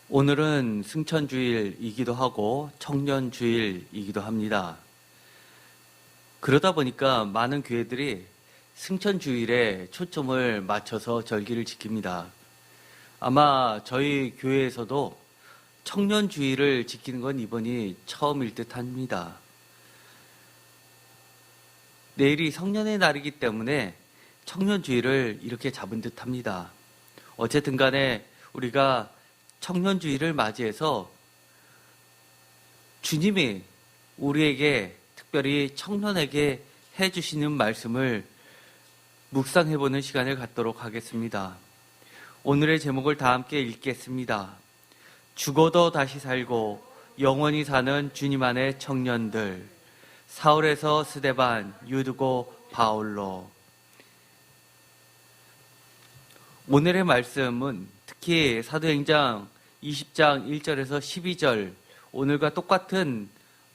오늘은 승천주일이기도 하고 청년주일이기도 합니다. 그러다 보니까 많은 교회들이 승천주일에 초점을 맞춰서 절기를 지킵니다. 아마 저희 교회에서도 청년주일을 지키는 건 이번이 처음일 듯 합니다. 내일이 성년의 날이기 때문에 청년주일을 이렇게 잡은 듯 합니다. 어쨌든 간에 우리가 청년주일을 맞이해서 주님이 우리에게, 특별히 청년에게 해주시는 말씀을 묵상해보는 시간을 갖도록 하겠습니다. 오늘의 제목을 다 함께 읽겠습니다. 죽어도 다시 살고 영원히 사는 주님 안의 청년들. 사울에서 스데반, 유두고, 바울로. 오늘의 말씀은 특히 사도행전 20장 1절에서 12절, 오늘과 똑같은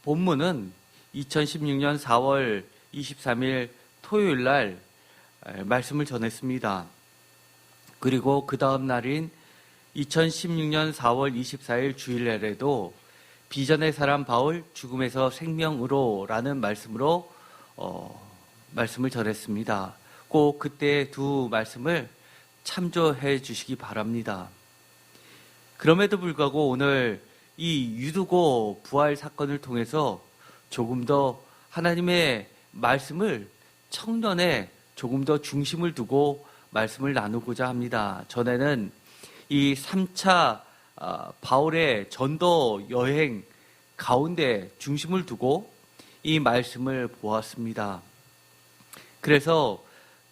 본문은 2016년 4월 23일 토요일 날 말씀을 전했습니다. 그리고 그 다음 날인 2016년 4월 24일 주일날에도 비전의 사람 바울 죽음에서 생명으로 라는 말씀으로 말씀을 전했습니다. 꼭 그때 두 말씀을 참조해 주시기 바랍니다. 그럼에도 불구하고 오늘 이 유두고 부활 사건을 통해서 조금 더 하나님의 말씀을 청년에 조금 더 중심을 두고 말씀을 나누고자 합니다. 전에는 이 3차 바울의 전도 여행 가운데 중심을 두고 이 말씀을 보았습니다. 그래서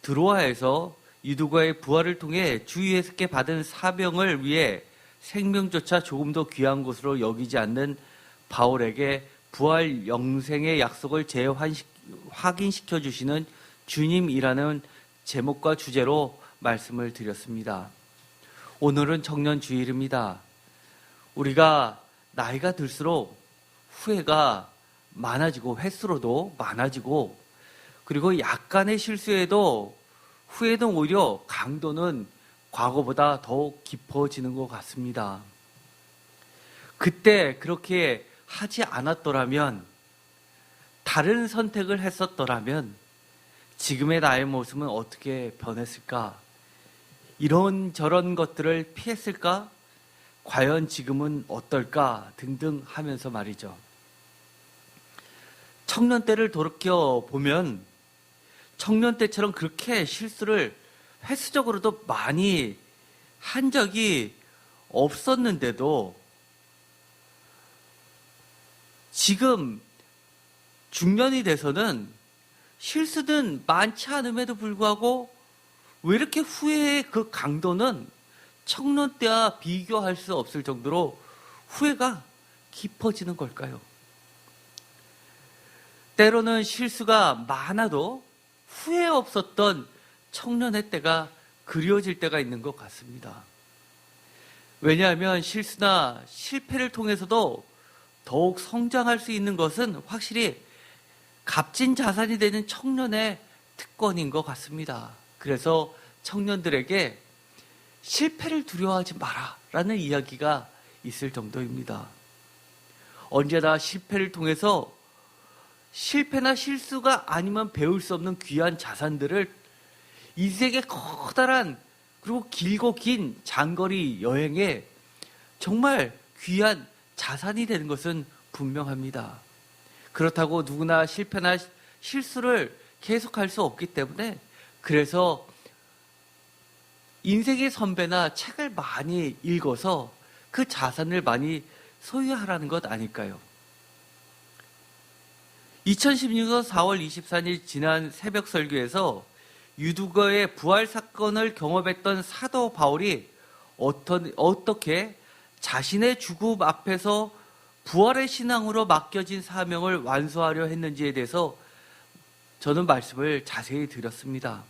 드로아에서 유두고의 부활을 통해 주 예수께 받은 사명을 위해 생명조차 조금 더 귀한 것으로 여기지 않는 바울에게 부활 영생의 약속을 확인시켜 주시는 주님이라는 제목과 주제로 말씀을 드렸습니다. 오늘은 청년주일입니다. 우리가 나이가 들수록 후회가 많아지고 횟수로도 많아지고, 그리고 약간의 실수에도 후회는 오히려 강도는 과거보다 더욱 깊어지는 것 같습니다. 그때 그렇게 하지 않았더라면, 다른 선택을 했었더라면 지금의 나의 모습은 어떻게 변했을까? 이런저런 것들을 피했을까? 과연 지금은 어떨까? 등등 하면서 말이죠. 청년 때를 돌이켜보면 청년 때처럼 그렇게 실수를 횟수적으로도 많이 한 적이 없었는데도 지금 중년이 돼서는 실수는 많지 않음에도 불구하고 왜 이렇게 후회의 그 강도는 청년 때와 비교할 수 없을 정도로 후회가 깊어지는 걸까요? 때로는 실수가 많아도 후회 없었던 청년의 때가 그리워질 때가 있는 것 같습니다. 왜냐하면 실수나 실패를 통해서도 더욱 성장할 수 있는 것은 확실히 값진 자산이 되는 청년의 특권인 것 같습니다. 그래서 청년들에게 실패를 두려워하지 마라 라는 이야기가 있을 정도입니다. 언제나 실패를 통해서 실패나 실수가 아니면 배울 수 없는 귀한 자산들을 인생의 커다란 그리고 길고 긴 장거리 여행에 정말 귀한 자산이 되는 것은 분명합니다. 그렇다고 누구나 실패나 실수를 계속할 수 없기 때문에, 그래서 인생의 선배나 책을 많이 읽어서 그 자산을 많이 소유하라는 것 아닐까요? 2016년 4월 24일 지난 새벽 설교에서 유두거의 부활 사건을 경험했던 사도 바울이 어떻게 자신의 죽음 앞에서 부활의 신앙으로 맡겨진 사명을 완수하려 했는지에 대해서 저는 말씀을 자세히 드렸습니다.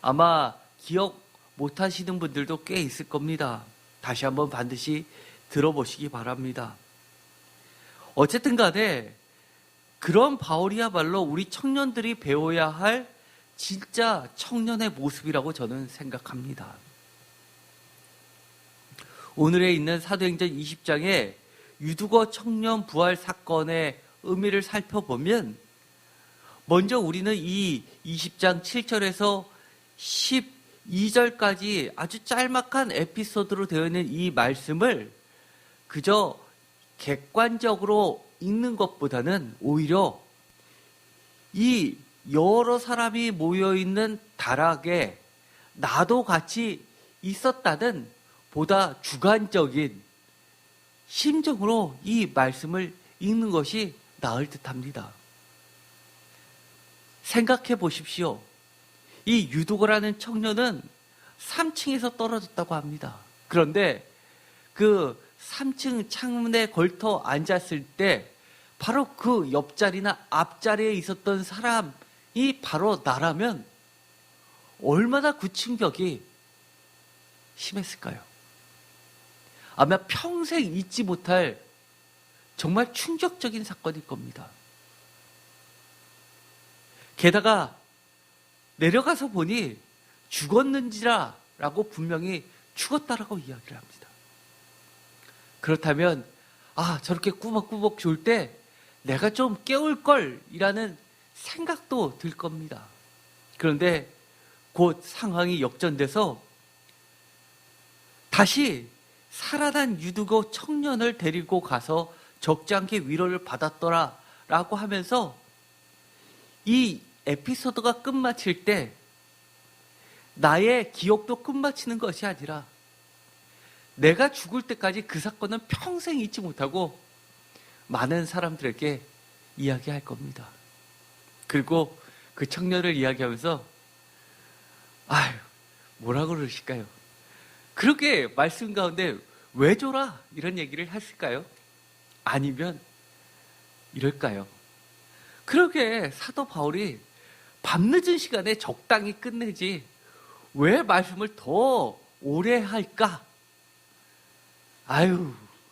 아마 기억 못하시는 분들도 꽤 있을 겁니다. 다시 한번 반드시 들어보시기 바랍니다. 어쨌든 간에 그런 바울이야말로 우리 청년들이 배워야 할 진짜 청년의 모습이라고 저는 생각합니다. 오늘에 있는 사도행전 20장의 유두거 청년 부활 사건의 의미를 살펴보면 먼저 우리는 이 20장 7절에서 12절까지 아주 짤막한 에피소드로 되어 있는 이 말씀을 그저 객관적으로 읽는 것보다는 오히려 이 여러 사람이 모여있는 다락에 나도 같이 있었다는 보다 주관적인 심정으로 이 말씀을 읽는 것이 나을 듯합니다. 생각해 보십시오. 이 유두거라는 청년은 3층에서 떨어졌다고 합니다. 그런데 그 3층 창문에 걸터 앉았을 때 바로 그 옆자리나 앞자리에 있었던 사람이 바로 나라면 얼마나 그 충격이 심했을까요? 아마 평생 잊지 못할 정말 충격적인 사건일 겁니다. 게다가 내려가서 보니 죽었는지라라고 분명히 죽었다라고 이야기를 합니다. 그렇다면 저렇게 꾸벅꾸벅 졸 때 내가 좀 깨울 걸이라는 생각도 들 겁니다. 그런데 곧 상황이 역전돼서 다시 살아난 유두거 청년을 데리고 가서 적지 않게 위로를 받았더라라고 하면서 이 에피소드가 끝마칠 때 나의 기억도 끝마치는 것이 아니라 내가 죽을 때까지 그 사건은 평생 잊지 못하고 많은 사람들에게 이야기할 겁니다. 그리고 그 청년을 이야기하면서 뭐라고 그러실까요? 그렇게 말씀 가운데 왜 졸아? 이런 얘기를 했을까요? 아니면 이럴까요? 그러게 사도 바울이 밤늦은 시간에 적당히 끝내지 왜 말씀을 더 오래 할까?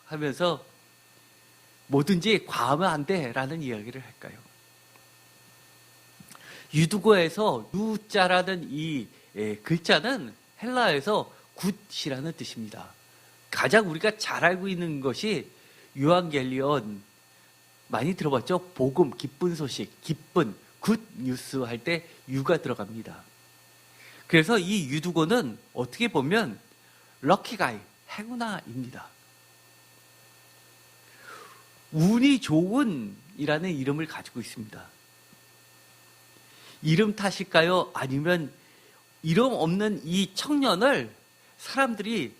하면서 뭐든지 과하면 안 돼라는 이야기를 할까요? 유두거에서 유자라는 이 글자는 헬라어에서 굿이라는 뜻입니다. 가장 우리가 잘 알고 있는 것이 유앙겔리온, 많이 들어봤죠? 복음, 기쁜 소식, 기쁜, 굿 뉴스 할 때 유가 들어갑니다. 그래서 이 유두거는 어떻게 보면 럭키가이, 행운아입니다. 운이 좋은이라는 이름을 가지고 있습니다. 이름 탓일까요? 아니면 이름 없는 이 청년을 사람들이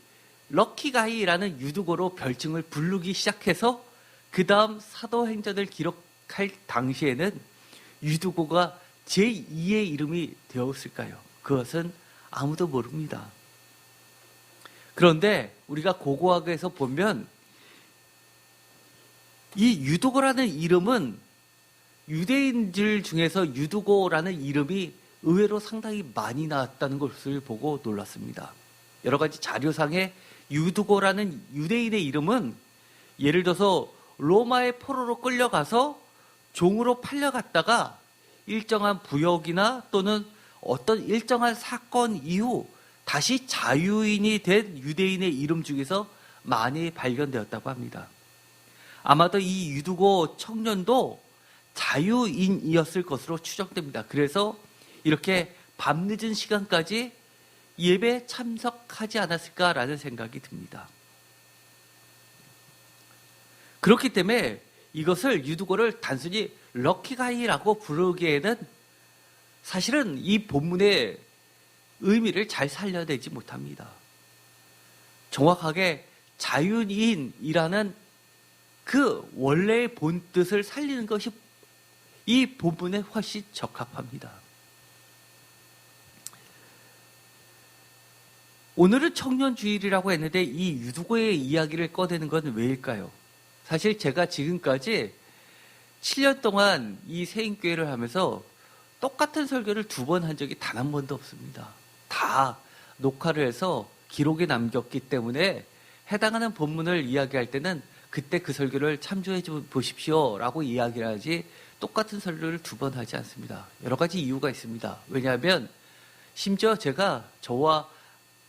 럭키가이라는 유두거로 별칭을 부르기 시작해서 그 다음 사도행전을 기록할 당시에는 유두거가 제2의 이름이 되었을까요? 그것은 아무도 모릅니다. 그런데 우리가 고고학에서 보면 이 유두거라는 이름은 유대인들 중에서 유두거라는 이름이 의외로 상당히 많이 나왔다는 것을 보고 놀랐습니다. 여러 가지 자료상에 유두거라는 유대인의 이름은 예를 들어서 로마의 포로로 끌려가서 종으로 팔려갔다가 일정한 부역이나 또는 어떤 일정한 사건 이후 다시 자유인이 된 유대인의 이름 중에서 많이 발견되었다고 합니다. 아마도 이 유두거 청년도 자유인이었을 것으로 추정됩니다. 그래서 이렇게 밤늦은 시간까지 예배에 참석하지 않았을까라는 생각이 듭니다. 그렇기 때문에 이것을 유두거를 단순히 럭키가이라고 부르기에는 사실은 이 본문의 의미를 잘 살려내지 못합니다. 정확하게 자유인이라는 그 원래의 본뜻을 살리는 것이 이 본문에 훨씬 적합합니다. 오늘은 청년주일이라고 했는데 이 유두거의 이야기를 꺼내는 건 왜일까요? 사실 제가 지금까지 7년 동안 이 세인교회를 하면서 똑같은 설교를 2번 한 적이 단 한 번도 없습니다. 다 녹화를 해서 기록에 남겼기 때문에 해당하는 본문을 이야기할 때는 그때 그 설교를 참조해 보십시오 라고 이야기를 하지 똑같은 설교를 2번 하지 않습니다. 여러 가지 이유가 있습니다. 왜냐하면 심지어 제가 저와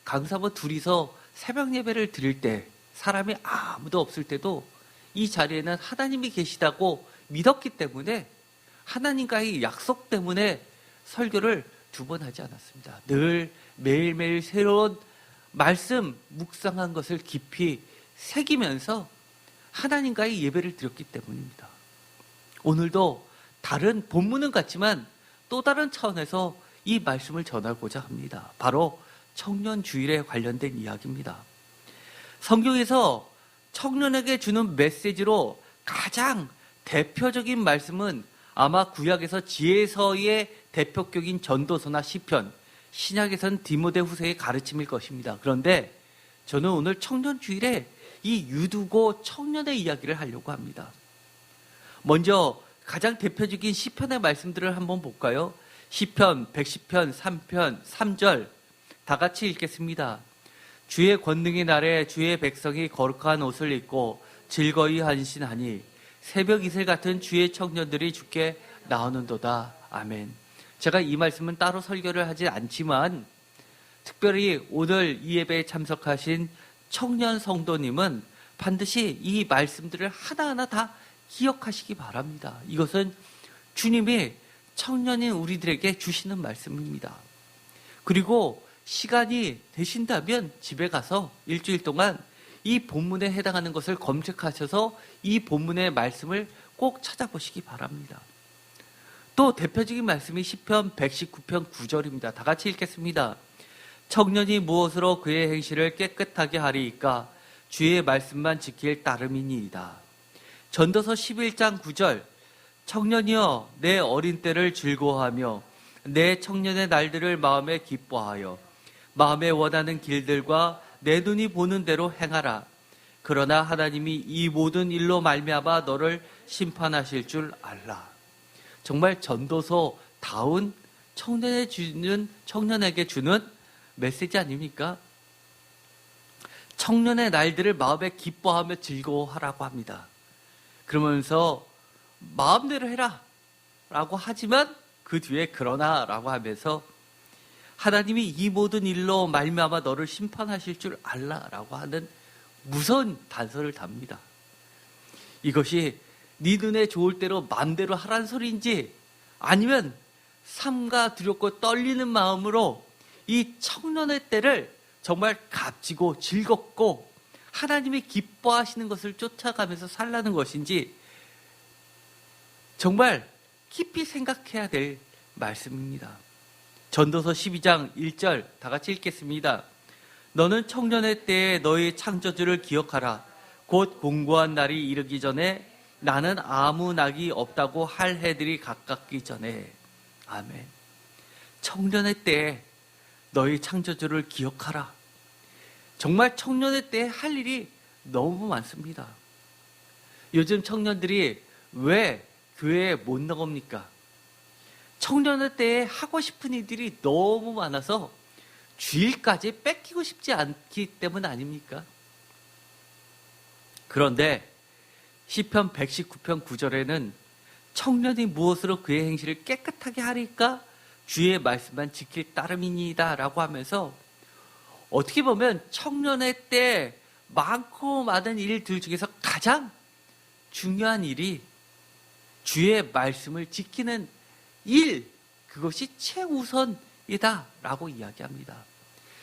강사분 둘이서 새벽 예배를 드릴 때 사람이 아무도 없을 때도 이 자리에는 하나님이 계시다고 믿었기 때문에 하나님과의 약속 때문에 설교를 2번 하지 않았습니다. 늘 매일매일 새로운 말씀 묵상한 것을 깊이 새기면서 하나님과의 예배를 드렸기 때문입니다. 오늘도 다른 본문은 같지만 또 다른 차원에서 이 말씀을 전하고자 합니다. 바로 청년 주일에 관련된 이야기입니다. 성경에서 청년에게 주는 메시지로 가장 대표적인 말씀은 아마 구약에서 지혜서의 대표격인 전도서나 시편, 신약에선 디모데후서의 가르침일 것입니다. 그런데 저는 오늘 청년 주일에 이 유두고 청년의 이야기를 하려고 합니다. 먼저 가장 대표적인 시편의 말씀들을 한번 볼까요? 시편 110편 3편 3절 다 같이 읽겠습니다. 주의 권능의 날에 주의 백성이 거룩한 옷을 입고 즐거이 한신하니 새벽 이슬 같은 주의 청년들이 주께 나오는도다. 아멘. 제가 이 말씀은 따로 설교를 하지 않지만 특별히 오늘 이 예배에 참석하신 청년 성도님은 반드시 이 말씀들을 하나하나 다 기억하시기 바랍니다. 이것은 주님이 청년인 우리들에게 주시는 말씀입니다. 그리고 시간이 되신다면 집에 가서 일주일 동안 이 본문에 해당하는 것을 검색하셔서 이 본문의 말씀을 꼭 찾아보시기 바랍니다. 또 대표적인 말씀이 시편 119편 9절입니다. 다 같이 읽겠습니다. 청년이 무엇으로 그의 행실을 깨끗하게 하리이까 주의 말씀만 지킬 따름이니이다. 전도서 11장 9절 청년이여 내 어린 때를 즐거워하며 내 청년의 날들을 마음에 기뻐하여 마음에 원하는 길들과 내 눈이 보는 대로 행하라. 그러나 하나님이 이 모든 일로 말미암아 너를 심판하실 줄 알라. 정말 전도서다운 청년에게 주는 메시지 아닙니까? 청년의 날들을 마음에 기뻐하며 즐거워하라고 합니다. 그러면서 마음대로 해라 라고 하지만 그 뒤에 그러나 라고 하면서 하나님이 이 모든 일로 말미암아 너를 심판하실 줄 알라 라고 하는 무서운 단서를 답니다. 이것이 네 눈에 좋을 대로 마음대로 하라는 소리인지 아니면 삼가 두렵고 떨리는 마음으로 이 청년의 때를 정말 값지고 즐겁고 하나님이 기뻐하시는 것을 쫓아가면서 살라는 것인지 정말 깊이 생각해야 될 말씀입니다. 전도서 12장 1절 다 같이 읽겠습니다. 너는 청년의 때에 너의 창조주를 기억하라. 곧 공고한 날이 이르기 전에 나는 아무 낙이 없다고 할 해들이 가깝기 전에. 아멘. 청년의 때에 너희 창조주를 기억하라. 정말 청년의 때에 할 일이 너무 많습니다. 요즘 청년들이 왜 교회에 못 나옵니까? 청년의 때에 하고 싶은 일들이 너무 많아서 주일까지 뺏기고 싶지 않기 때문 아닙니까? 그런데 시편 119편 9절에는 청년이 무엇으로 그의 행실을 깨끗하게 하리까? 주의 말씀만 지킬 따름이니이다 라고 하면서 어떻게 보면 청년의 때 많고 많은 일들 중에서 가장 중요한 일이 주의 말씀을 지키는 일, 그것이 최우선이다 라고 이야기합니다.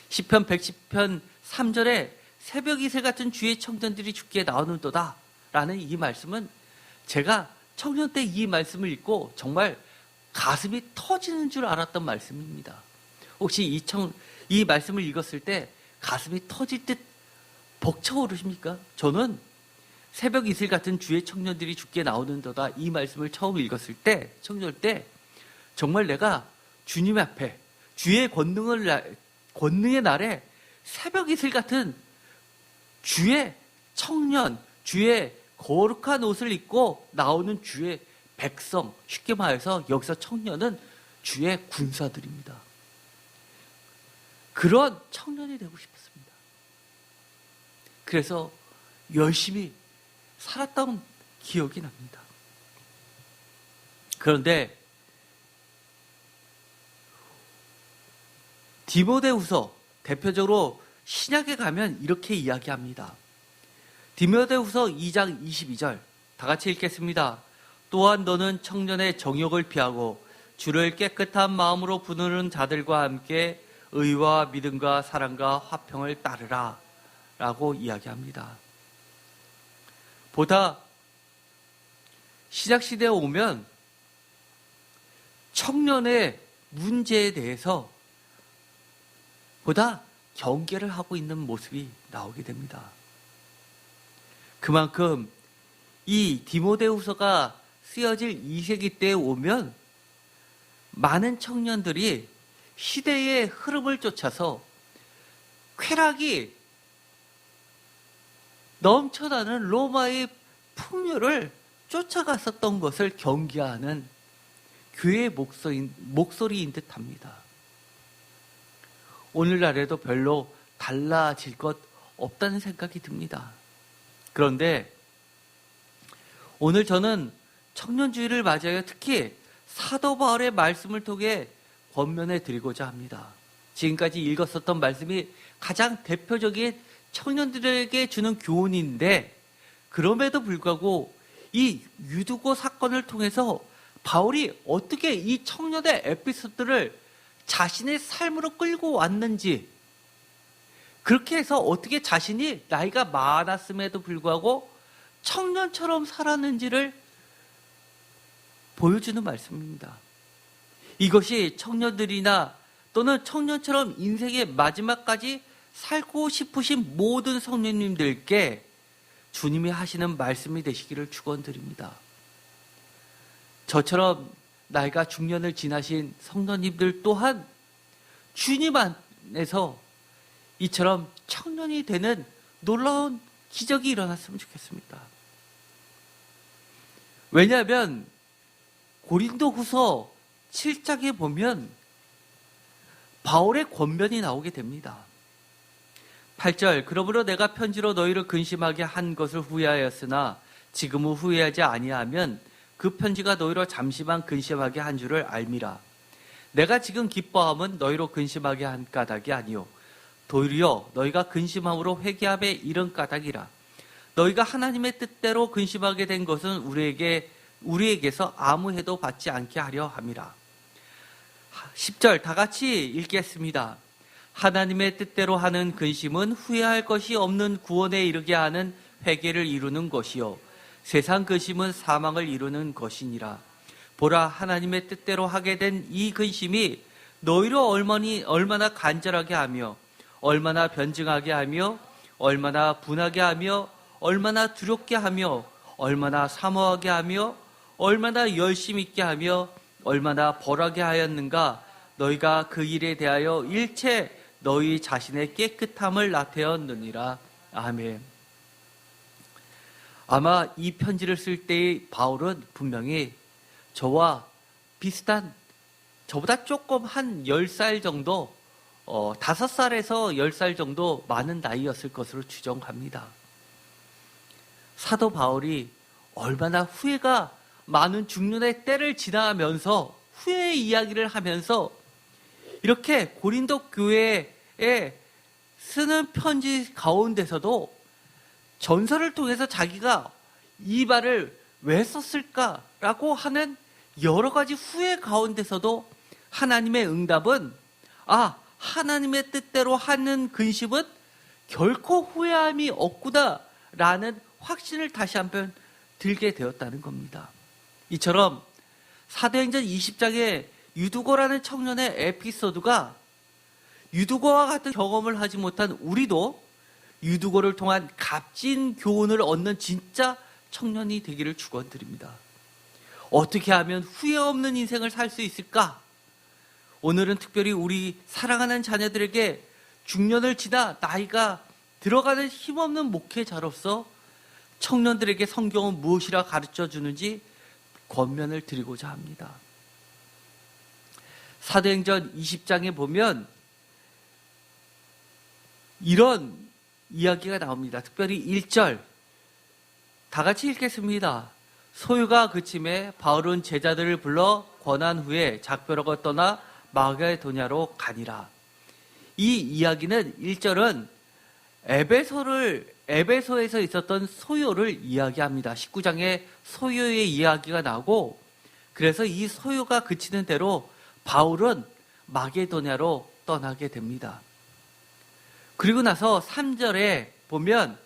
시편 110편 3절에 새벽 이슬 같은 주의 청년들이 주께 나오는도다 라는 이 말씀은 제가 청년 때 이 말씀을 읽고 정말 가슴이 터지는 줄 알았던 말씀입니다. 혹시 이 말씀을 읽었을 때 가슴이 터질 듯 벅차오르십니까? 저는 새벽 이슬 같은 주의 청년들이 주께 나오는도다 이 말씀을 처음 읽었을 때, 청년 때 정말 내가 주님 앞에 주의 권능의 날에 새벽 이슬 같은 주의 청년, 주의 거룩한 옷을 입고 나오는 주의 백성, 쉽게 말해서 여기서 청년은 주의 군사들입니다. 그런 청년이 되고 싶었습니다. 그래서 열심히 살았던 기억이 납니다. 그런데 디모데후서, 대표적으로 신약에 가면 이렇게 이야기합니다. 디모데후서 2장 22절 다 같이 읽겠습니다. 또한 너는 청년의 정욕을 피하고 주를 깨끗한 마음으로 부르는 자들과 함께 의와 믿음과 사랑과 화평을 따르라 라고 이야기합니다. 보다 신약시대에 오면 청년의 문제에 대해서 보다 경계를 하고 있는 모습이 나오게 됩니다. 그만큼 이 디모데후서가 쓰여질 2세기 때에 오면 많은 청년들이 시대의 흐름을 쫓아서 쾌락이 넘쳐나는 로마의 풍요를 쫓아갔었던 것을 경계하는 교회의 목소리인 듯합니다. 오늘날에도 별로 달라질 것 없다는 생각이 듭니다. 그런데 오늘 저는 청년주의를 맞이하여 특히 사도 바울의 말씀을 통해 권면해 드리고자 합니다. 지금까지 읽었었던 말씀이 가장 대표적인 청년들에게 주는 교훈인데, 그럼에도 불구하고 이 유두고 사건을 통해서 바울이 어떻게 이 청년의 에피소드를 자신의 삶으로 끌고 왔는지, 그렇게 해서 어떻게 자신이 나이가 많았음에도 불구하고 청년처럼 살았는지를 보여주는 말씀입니다. 이것이 청년들이나 또는 청년처럼 인생의 마지막까지 살고 싶으신 모든 성령님들께 주님이 하시는 말씀이 되시기를 축원드립니다. 저처럼 나이가 중년을 지나신 성도님들 또한 주님 안에서 이처럼 청년이 되는 놀라운 기적이 일어났으면 좋겠습니다. 왜냐하면 고린도후서 7장에 보면 바울의 권면이 나오게 됩니다. 8절 그러므로 내가 편지로 너희를 근심하게 한 것을 후회하였으나 지금은 후회하지 아니하면 그 편지가 너희로 잠시만 근심하게 한 줄을 알미라. 내가 지금 기뻐함은 너희로 근심하게 한 까닭이 아니요 도리어 너희가 근심함으로 회개함에 이른 까닭이라. 너희가 하나님의 뜻대로 근심하게 된 것은 우리에게서 아무 해도 받지 않게 하려 함이라. 10절 다 같이 읽겠습니다. 하나님의 뜻대로 하는 근심은 후회할 것이 없는 구원에 이르게 하는 회개를 이루는 것이요 세상 근심은 사망을 이루는 것이니라. 보라, 하나님의 뜻대로 하게 된 이 근심이 너희로 얼마나 간절하게 하며 얼마나 변증하게 하며 얼마나 분하게 하며 얼마나 두렵게 하며 얼마나 사모하게 하며 얼마나 열심 있게 하며 얼마나 벌하게 하였는가. 너희가 그 일에 대하여 일체 너희 자신의 깨끗함을 나타내었느니라. 아멘. 아마 이 편지를 쓸 때의 바울은 분명히 저와 비슷한, 저보다 조금 한 10살 정도, 5살에서 10살 정도 많은 나이였을 것으로 추정합니다. 사도 바울이 얼마나 후회가 많은 중년의 때를 지나면서 후회의 이야기를 하면서 이렇게 고린도 교회에 쓰는 편지 가운데서도 전설을 통해서 자기가 이 말을 왜 썼을까라고 하는 여러 가지 후회 가운데서도 하나님의 응답은 하나님의 뜻대로 하는 근심은 결코 후회함이 없구나라는 확신을 다시 한번 들게 되었다는 겁니다. 이처럼 사도행전 20장의 유두고라는 청년의 에피소드가 유두고와 같은 경험을 하지 못한 우리도 유두고를 통한 값진 교훈을 얻는 진짜 청년이 되기를 축원드립니다. 어떻게 하면 후회 없는 인생을 살 수 있을까? 오늘은 특별히 우리 사랑하는 자녀들에게 중년을 지나 나이가 들어가는 힘없는 목회자로서 청년들에게 성경은 무엇이라 가르쳐 주는지 권면을 드리고자 합니다. 사도행전 20장에 보면 이런 이야기가 나옵니다. 특별히 1절 다 같이 읽겠습니다. 소유가 그침에 바울은 제자들을 불러 권한 후에 작별하고 떠나 마게도냐로 가니라. 이 이야기는 1절은 에베소에서 있었던 소요를 이야기합니다. 19장에 소요의 이야기가 나오고, 그래서 이 소요가 그치는 대로 바울은 마게도냐로 떠나게 됩니다. 그리고 나서 3절에 보면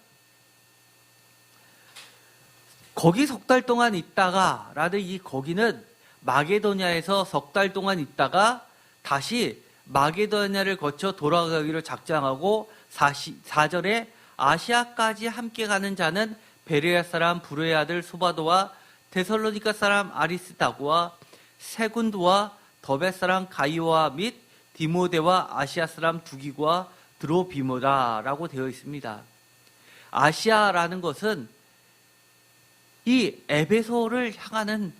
거기 석 달 동안 있다가 라는 이 거기는 마게도냐에서 석 달 동안 있다가 다시 마게도냐를 거쳐 돌아가기로 작정하고 4절에 아시아까지 함께 가는 자는 베레아 사람 부르의 아들 소바도와 데살로니가 사람 아리스다고와 세군도와 더베 사람 가이오와 및 디모데와 아시아 사람 두기고와 드로비모다라고 되어 있습니다. 아시아라는 것은 이 에베소를 향하는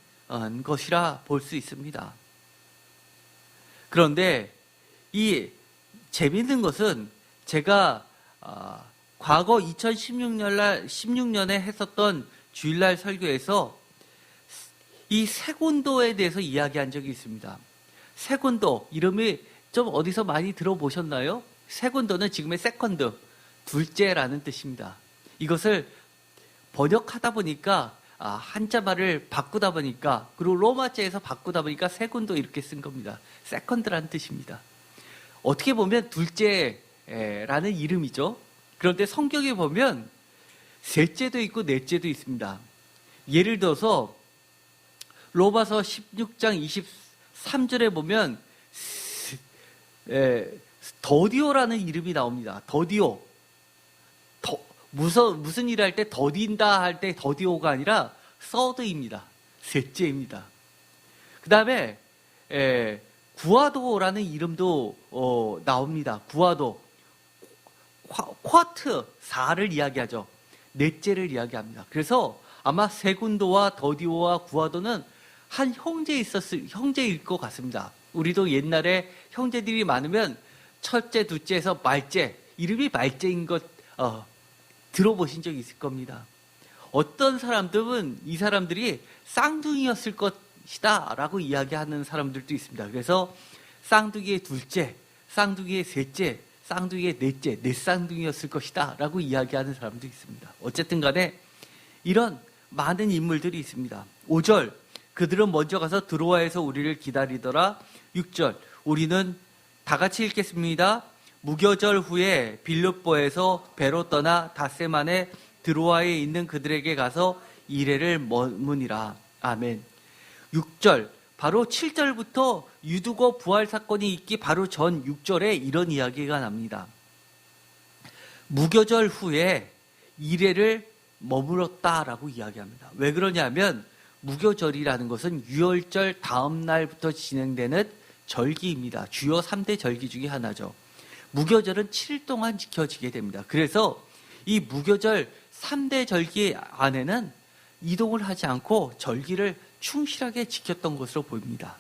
것이라 볼 수 있습니다. 그런데 이 재밌는 것은 제가 과거 2016년에 했었던 주일날 설교에서 이 세군도에 대해서 이야기한 적이 있습니다. 세군도 이름이 좀 어디서 많이 들어보셨나요? 세군도는 지금의 세컨드, 둘째라는 뜻입니다. 이것을 번역하다 보니까 한자말을 바꾸다 보니까, 그리고 로마자에서 바꾸다 보니까 세군도 이렇게 쓴 겁니다. 세컨드라는 뜻입니다. 어떻게 보면 둘째라는 이름이죠. 그런데 성경에 보면 셋째도 있고 넷째도 있습니다. 예를 들어서 로마서 16장 23절에 보면 더디오라는 이름이 나옵니다. 더디오. 무슨 일을 할 때 더딘다 할 때 더디오가 아니라 서드입니다. 셋째입니다. 그 다음에 구아도라는 이름도 나옵니다. 구아도. 쿼트 4를 이야기하죠. 넷째를 이야기합니다. 그래서 아마 세군도와 더디오와 구아도는 한 형제일 것 같습니다. 우리도 옛날에 형제들이 많으면 첫째, 둘째에서 말째, 이름이 말째인 것 들어보신 적이 있을 겁니다. 어떤 사람들은 이 사람들이 쌍둥이였을 것이다 라고 이야기하는 사람들도 있습니다. 그래서 쌍둥이의 둘째, 쌍둥이의 셋째, 쌍둥이의 넷째, 넷쌍둥이였을 것이다 라고 이야기하는 사람도 있습니다. 어쨌든 간에 이런 많은 인물들이 있습니다. 5절, 그들은 먼저 가서 드로아에서 우리를 기다리더라. 6절, 우리는 다 같이 읽겠습니다. 무교절 후에 빌립보에서 배로 떠나 닷새만에 드로아에 있는 그들에게 가서 이레를 머무니라. 아멘. 6절, 바로 7절부터 유두고 부활 사건이 있기 바로 전 6절에 이런 이야기가 납니다. 무교절 후에 이레를 머물렀다라고 이야기합니다. 왜 그러냐면 무교절이라는 것은 유월절 다음 날부터 진행되는 절기입니다. 주요 3대 절기 중에 하나죠. 무교절은 7일 동안 지켜지게 됩니다. 그래서 이 무교절 3대 절기 안에는 이동을 하지 않고 절기를 충실하게 지켰던 것으로 보입니다.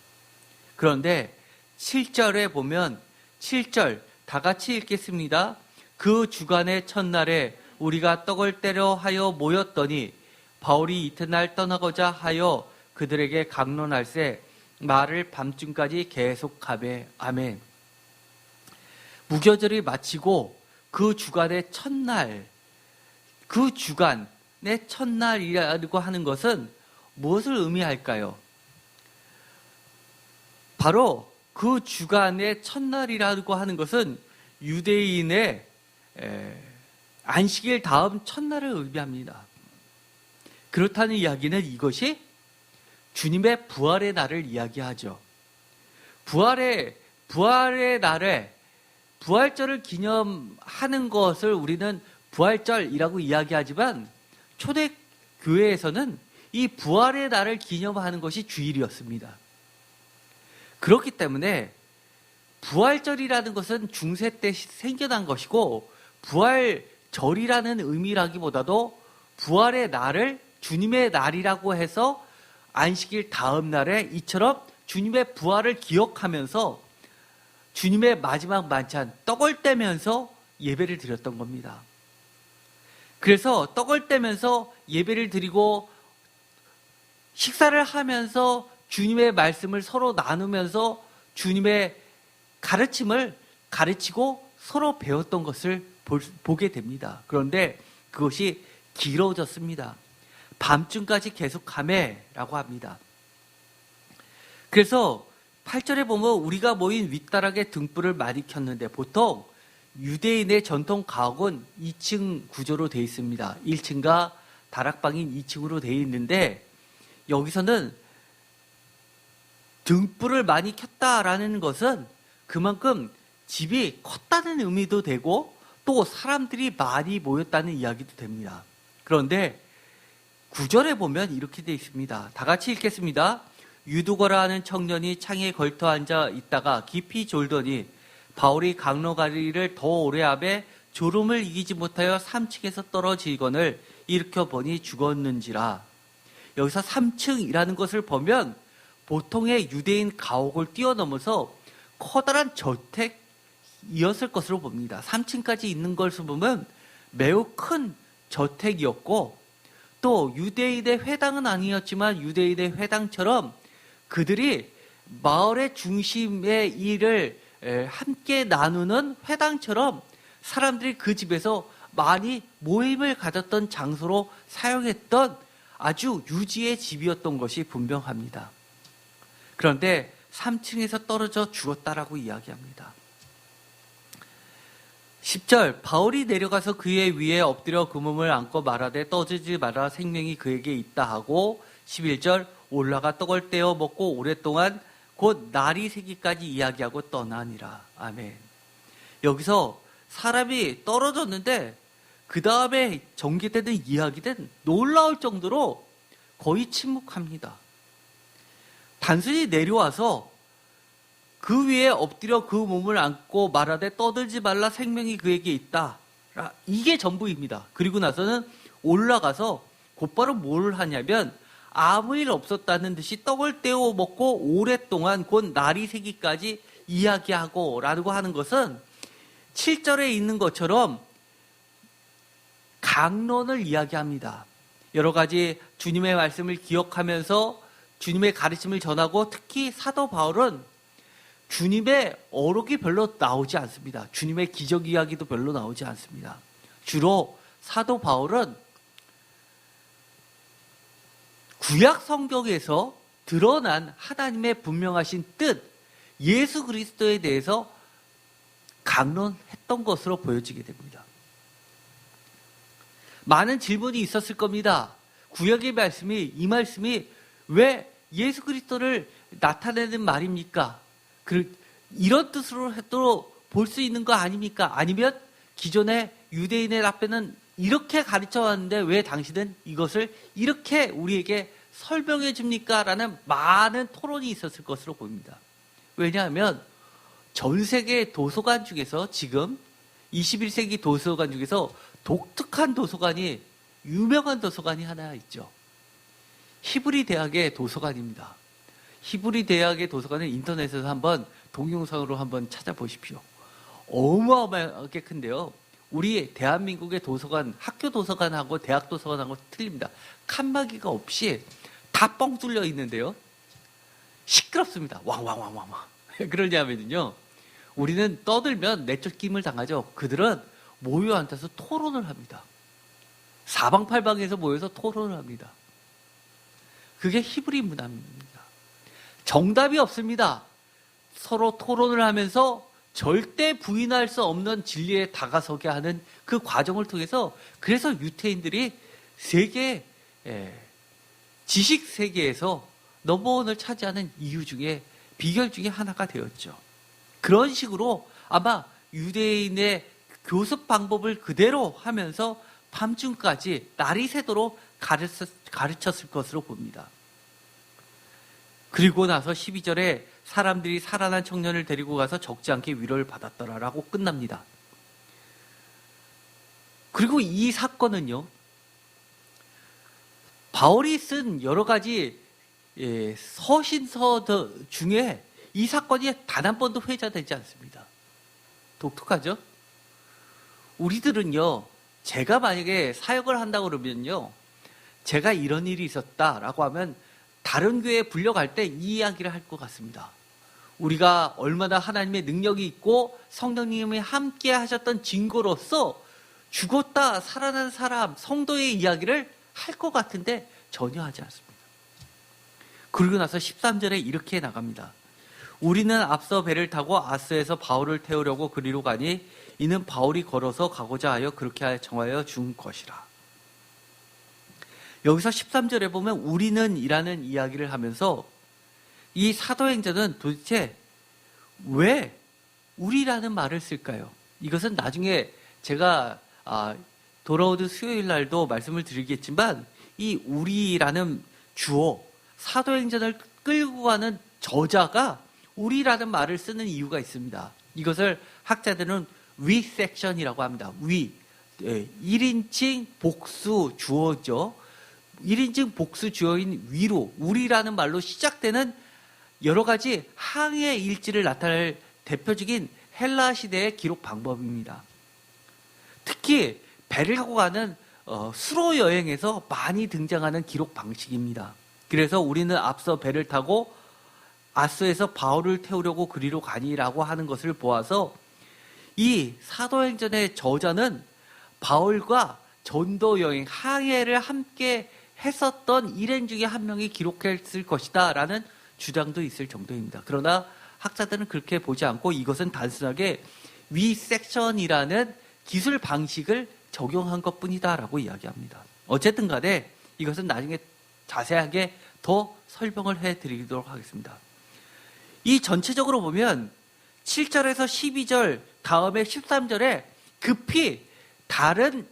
그런데 7절에 보면 7절 다 같이 읽겠습니다. 그 주간의 첫날에 우리가 떡을 떼려 하여 모였더니 바울이 이튿날 떠나고자 하여 그들에게 강론할세 말을 밤중까지 계속하매. 아멘. 무교절이 마치고 그 주간의 첫날, 그 주간의 첫날이라고 하는 것은 무엇을 의미할까요? 바로 그 주간의 첫날이라고 하는 것은 유대인의 안식일 다음 첫날을 의미합니다. 그렇다는 이야기는 이것이 주님의 부활의 날을 이야기하죠. 부활의 날에 부활절을 기념하는 것을 우리는 부활절이라고 이야기하지만 초대교회에서는 이 부활의 날을 기념하는 것이 주일이었습니다. 그렇기 때문에 부활절이라는 것은 중세 때 생겨난 것이고 부활절이라는 의미라기보다도 부활의 날을 주님의 날이라고 해서 안식일 다음 날에 이처럼 주님의 부활을 기억하면서 주님의 마지막 만찬 떡을 떼면서 예배를 드렸던 겁니다. 그래서 떡을 떼면서 예배를 드리고 식사를 하면서 주님의 말씀을 서로 나누면서 주님의 가르침을 가르치고 서로 배웠던 것을 보게 됩니다. 그런데 그것이 길어졌습니다. 밤중까지 계속하매라고 합니다. 그래서 8절에 보면 우리가 모인 윗다락에 등불을 많이 켰는데, 보통 유대인의 전통 가옥은 2층 구조로 되어 있습니다. 1층과 다락방인 2층으로 되어 있는데, 여기서는 등불을 많이 켰다라는 것은 그만큼 집이 컸다는 의미도 되고 또 사람들이 많이 모였다는 이야기도 됩니다. 그런데 9절에 보면 이렇게 되어 있습니다. 다 같이 읽겠습니다. 유두거라 하는 청년이 창에 걸터 앉아 있다가 깊이 졸더니 바울이 강로가리를 더 오래 하매 졸음을 이기지 못하여 3층에서 떨어지거늘 일으켜 보니 죽었는지라. 여기서 3층이라는 것을 보면 보통의 유대인 가옥을 뛰어넘어서 커다란 저택이었을 것으로 봅니다. 3층까지 있는 것을 보면 매우 큰 저택이었고, 또 유대인의 회당은 아니었지만 유대인의 회당처럼 그들이 마을의 중심의 일을 함께 나누는 회당처럼 사람들이 그 집에서 많이 모임을 가졌던 장소로 사용했던 아주 유지의 집이었던 것이 분명합니다. 그런데 3층에서 떨어져 죽었다라고 이야기합니다. 10절, 바울이 내려가서 그의 위에 엎드려 그 몸을 안고 말하되 떠지지 마라, 생명이 그에게 있다 하고, 11절, 올라가 떡을 떼어 먹고 오랫동안 곧 날이 새기까지 이야기하고 떠나니라. 아멘. 여기서 사람이 떨어졌는데 그 다음에 전개되는 이야기는 놀라울 정도로 거의 침묵합니다. 단순히 내려와서 그 위에 엎드려 그 몸을 안고 말하되 떠들지 말라, 생명이 그에게 있다. 이게 전부입니다. 그리고 나서는 올라가서 곧바로 뭘 하냐면 아무 일 없었다는 듯이 떡을 떼어 먹고 오랫동안 곧 날이 새기까지 이야기하고 라고 하는 것은 7절에 있는 것처럼 강론을 이야기합니다. 여러 가지 주님의 말씀을 기억하면서 주님의 가르침을 전하고, 특히 사도 바울은 주님의 어록이 별로 나오지 않습니다. 주님의 기적 이야기도 별로 나오지 않습니다. 주로 사도 바울은 구약 성경에서 드러난 하나님의 분명하신 뜻, 예수 그리스도에 대해서 강론했던 것으로 보여지게 됩니다. 많은 질문이 있었을 겁니다. 구약의 말씀이, 이 말씀이 왜 예수 그리스도를 나타내는 말입니까? 이런 뜻으로 또 볼 수 있는 거 아닙니까? 아니면 기존의 유대인의 답변은 이렇게 가르쳐 왔는데 왜 당신은 이것을 이렇게 우리에게 설명해 줍니까? 라는 많은 토론이 있었을 것으로 보입니다. 왜냐하면 전 세계 도서관 중에서, 지금 21세기 도서관 중에서 독특한 도서관이, 유명한 도서관이 하나 있죠. 히브리 대학의 도서관입니다. 히브리 대학의 도서관은 인터넷에서 한번 동영상으로 한번 찾아보십시오. 어마어마하게 큰데요. 우리 대한민국의 도서관, 학교 도서관하고 대학 도서관하고 틀립니다. 칸막이가 없이 다 뻥 뚫려 있는데요. 시끄럽습니다. 왕왕왕왕왕. 그러냐면요, 우리는 떠들면 내쫓김을 당하죠. 그들은 모여 앉아서 토론을 합니다. 사방팔방에서 모여서 토론을 합니다. 그게 히브리 문화입니다. 정답이 없습니다. 서로 토론을 하면서 절대 부인할 수 없는 진리에 다가서게 하는 그 과정을 통해서, 그래서 유태인들이 세계, 지식 세계에서 넘버원을 차지하는 이유 중에, 비결 중에 하나가 되었죠. 그런 식으로 아마 유대인의 교습 방법을 그대로 하면서 밤중까지 날이 새도록 가르쳤을 것으로 봅니다. 그리고 나서 12절에 사람들이 살아난 청년을 데리고 가서 적지 않게 위로를 받았더라라고 끝납니다. 그리고 이 사건은요, 바울이 쓴 여러 가지 서신서 중에 이 사건이 단 한 번도 회자되지 않습니다. 독특하죠? 우리들은요, 제가 만약에 사역을 한다고 그러면요, 제가 이런 일이 있었다라고 하면 다른 교회에 불려갈 때 이 이야기를 할 것 같습니다. 우리가 얼마나 하나님의 능력이 있고 성령님이 함께 하셨던 증거로서 죽었다 살아난 사람, 성도의 이야기를 할 것 같은데 전혀 하지 않습니다. 그리고 나서 13절에 이렇게 나갑니다. 우리는 앞서 배를 타고 아스에서 바울을 태우려고 그리로 가니 이는 바울이 걸어서 가고자 하여 그렇게 정하여 준 것이라. 여기서 13절에 보면 우리는 이라는 이야기를 하면서 이 사도행전은 도대체 왜 우리라는 말을 쓸까요? 이것은 나중에 제가 돌아오는 수요일 날도 말씀을 드리겠지만 이 우리라는 주어, 사도행전을 끌고 가는 저자가 우리라는 말을 쓰는 이유가 있습니다. 이것을 학자들은 we section이라고 합니다. we, 1인칭 복수 주어죠. 1인칭 복수 주어인 위로, 우리라는 말로 시작되는 여러 가지 항해 일지를 나타낼 대표적인 헬라 시대의 기록 방법입니다. 특히 배를 타고 가는 수로 여행에서 많이 등장하는 기록 방식입니다. 그래서 우리는 앞서 배를 타고 아스에서 바울을 태우려고 그리로 가니라고 하는 것을 보아서 이 사도행전의 저자는 바울과 전도 여행, 항해를 함께 했었던 일행 중에 한 명이 기록했을 것이다 라는 주장도 있을 정도입니다. 그러나 학자들은 그렇게 보지 않고 이것은 단순하게 위섹션이라는 기술 방식을 적용한 것뿐이다 라고 이야기합니다. 어쨌든 간에 이것은 나중에 자세하게 더 설명을 해드리도록 하겠습니다. 이 전체적으로 보면 7절에서 12절 다음에 13절에 급히 다른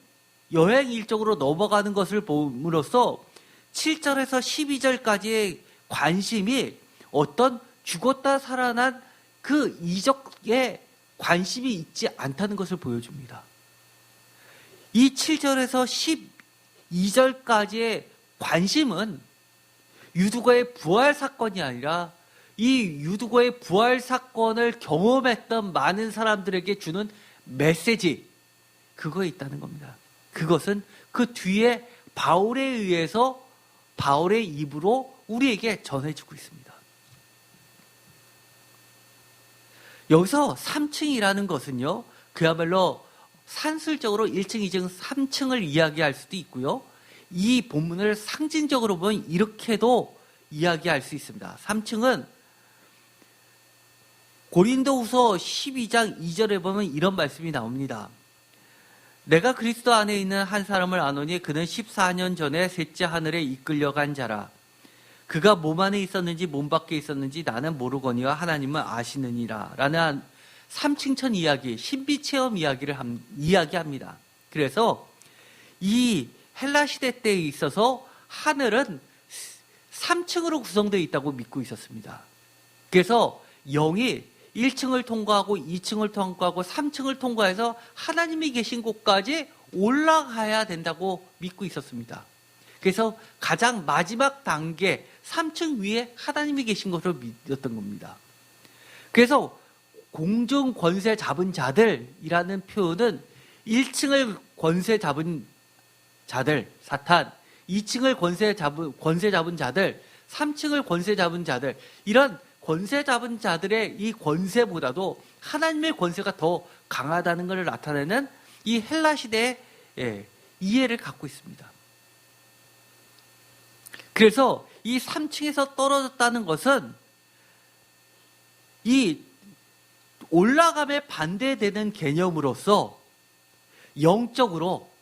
여행 일정으로 넘어가는 것을 봄으로써 7절에서 12절까지의 관심이 어떤 죽었다 살아난 그 이적에 관심이 있지 않다는 것을 보여줍니다. 이 7절에서 12절까지의 관심은 유두거의 부활 사건이 아니라 이 유두거의 부활 사건을 경험했던 많은 사람들에게 주는 메시지, 그거에 있다는 겁니다. 그것은 그 뒤에 바울에 의해서 바울의 입으로 우리에게 전해지고 있습니다. 여기서 3층이라는 것은요, 그야말로 산술적으로 1층, 2층, 3층을 이야기할 수도 있고요. 이 본문을 상징적으로 보면 이렇게도 이야기할 수 있습니다. 3층은 고린도후서 12장 2절에 보면 이런 말씀이 나옵니다. 내가 그리스도 안에 있는 한 사람을 아노니 그는 14년 전에 셋째 하늘에 이끌려간 자라. 그가 몸 안에 있었는지 몸 밖에 있었는지 나는 모르거니와 하나님은 아시느니라. 라는 3층천 이야기, 신비체험 이야기를 이야기합니다. 그래서 이 헬라 시대 때에 있어서 하늘은 3층으로 구성되어 있다고 믿고 있었습니다. 그래서 영이 1층을 통과하고 2층을 통과하고 3층을 통과해서 하나님이 계신 곳까지 올라가야 된다고 믿고 있었습니다. 그래서 가장 마지막 단계 3층 위에 하나님이 계신 것으로 믿었던 겁니다. 그래서 공중 권세 잡은 자들이라는 표현은 1층을 권세 잡은 자들, 사탄, 2층을 권세 잡은 자들, 3층을 권세 잡은 자들, 이런 권세 잡은 자들의 이 권세보다도 하나님의 권세가 더 강하다는 것을 나타내는 이 헬라 시대의 이해를 갖고 있습니다. 그래서 이 3층에서 떨어졌다는 것은 이 올라감에 반대되는 개념으로서 영적으로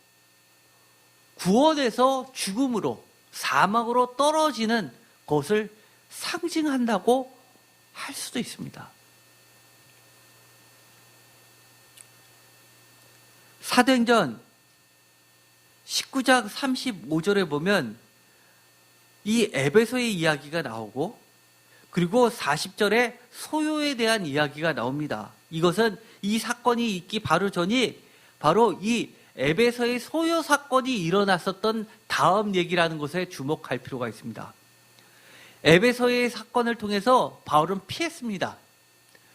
구원에서 죽음으로, 사망으로 떨어지는 것을 상징한다고 할 수도 있습니다. 사도행전 19장 35절에 보면 이 에베소의 이야기가 나오고, 그리고 40절에 소요에 대한 이야기가 나옵니다. 이것은 이 사건이 있기 바로 전이 바로 이 에베소의 소요 사건이 일어났었던 다음 얘기라는 것에 주목할 필요가 있습니다. 에베소의 사건을 통해서 바울은 피했습니다.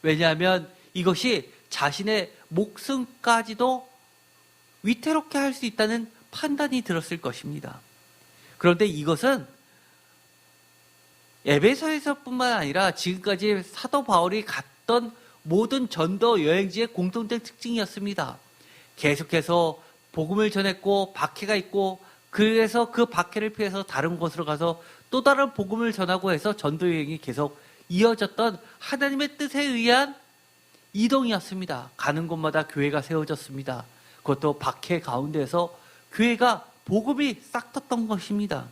왜냐하면 이것이 자신의 목숨까지도 위태롭게 할 수 있다는 판단이 들었을 것입니다. 그런데 이것은 에베소에서뿐만 아니라 지금까지 사도 바울이 갔던 모든 전도 여행지의 공통된 특징이었습니다. 계속해서 복음을 전했고 박해가 있고, 그래서 그 박해를 피해서 다른 곳으로 가서 또 다른 복음을 전하고 해서 전도 여행이 계속 이어졌던 하나님의 뜻에 의한 이동이었습니다. 가는 곳마다 교회가 세워졌습니다. 그것도 박해 가운데서 교회가 복음이 싹 텄던 것입니다.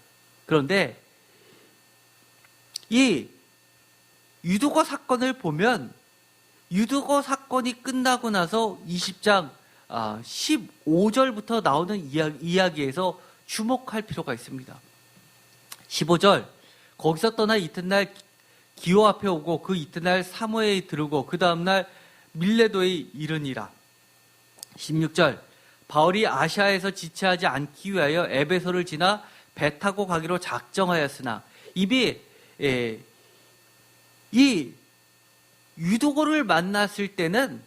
그런데 이 유두거 사건을 보면, 유두거 사건이 끝나고 나서 20장 15절부터 나오는 이야기에서 주목할 필요가 있습니다. 15절, 거기서 떠나 이튿날 기호 앞에 오고 그 이튿날 사모에 들르고 그 다음날 밀레도에 이르니라. 16절, 바울이 아시아에서 지체하지 않기 위하여 에베소를 지나 배 타고 가기로 작정하였으나, 이 유두고를 만났을 때는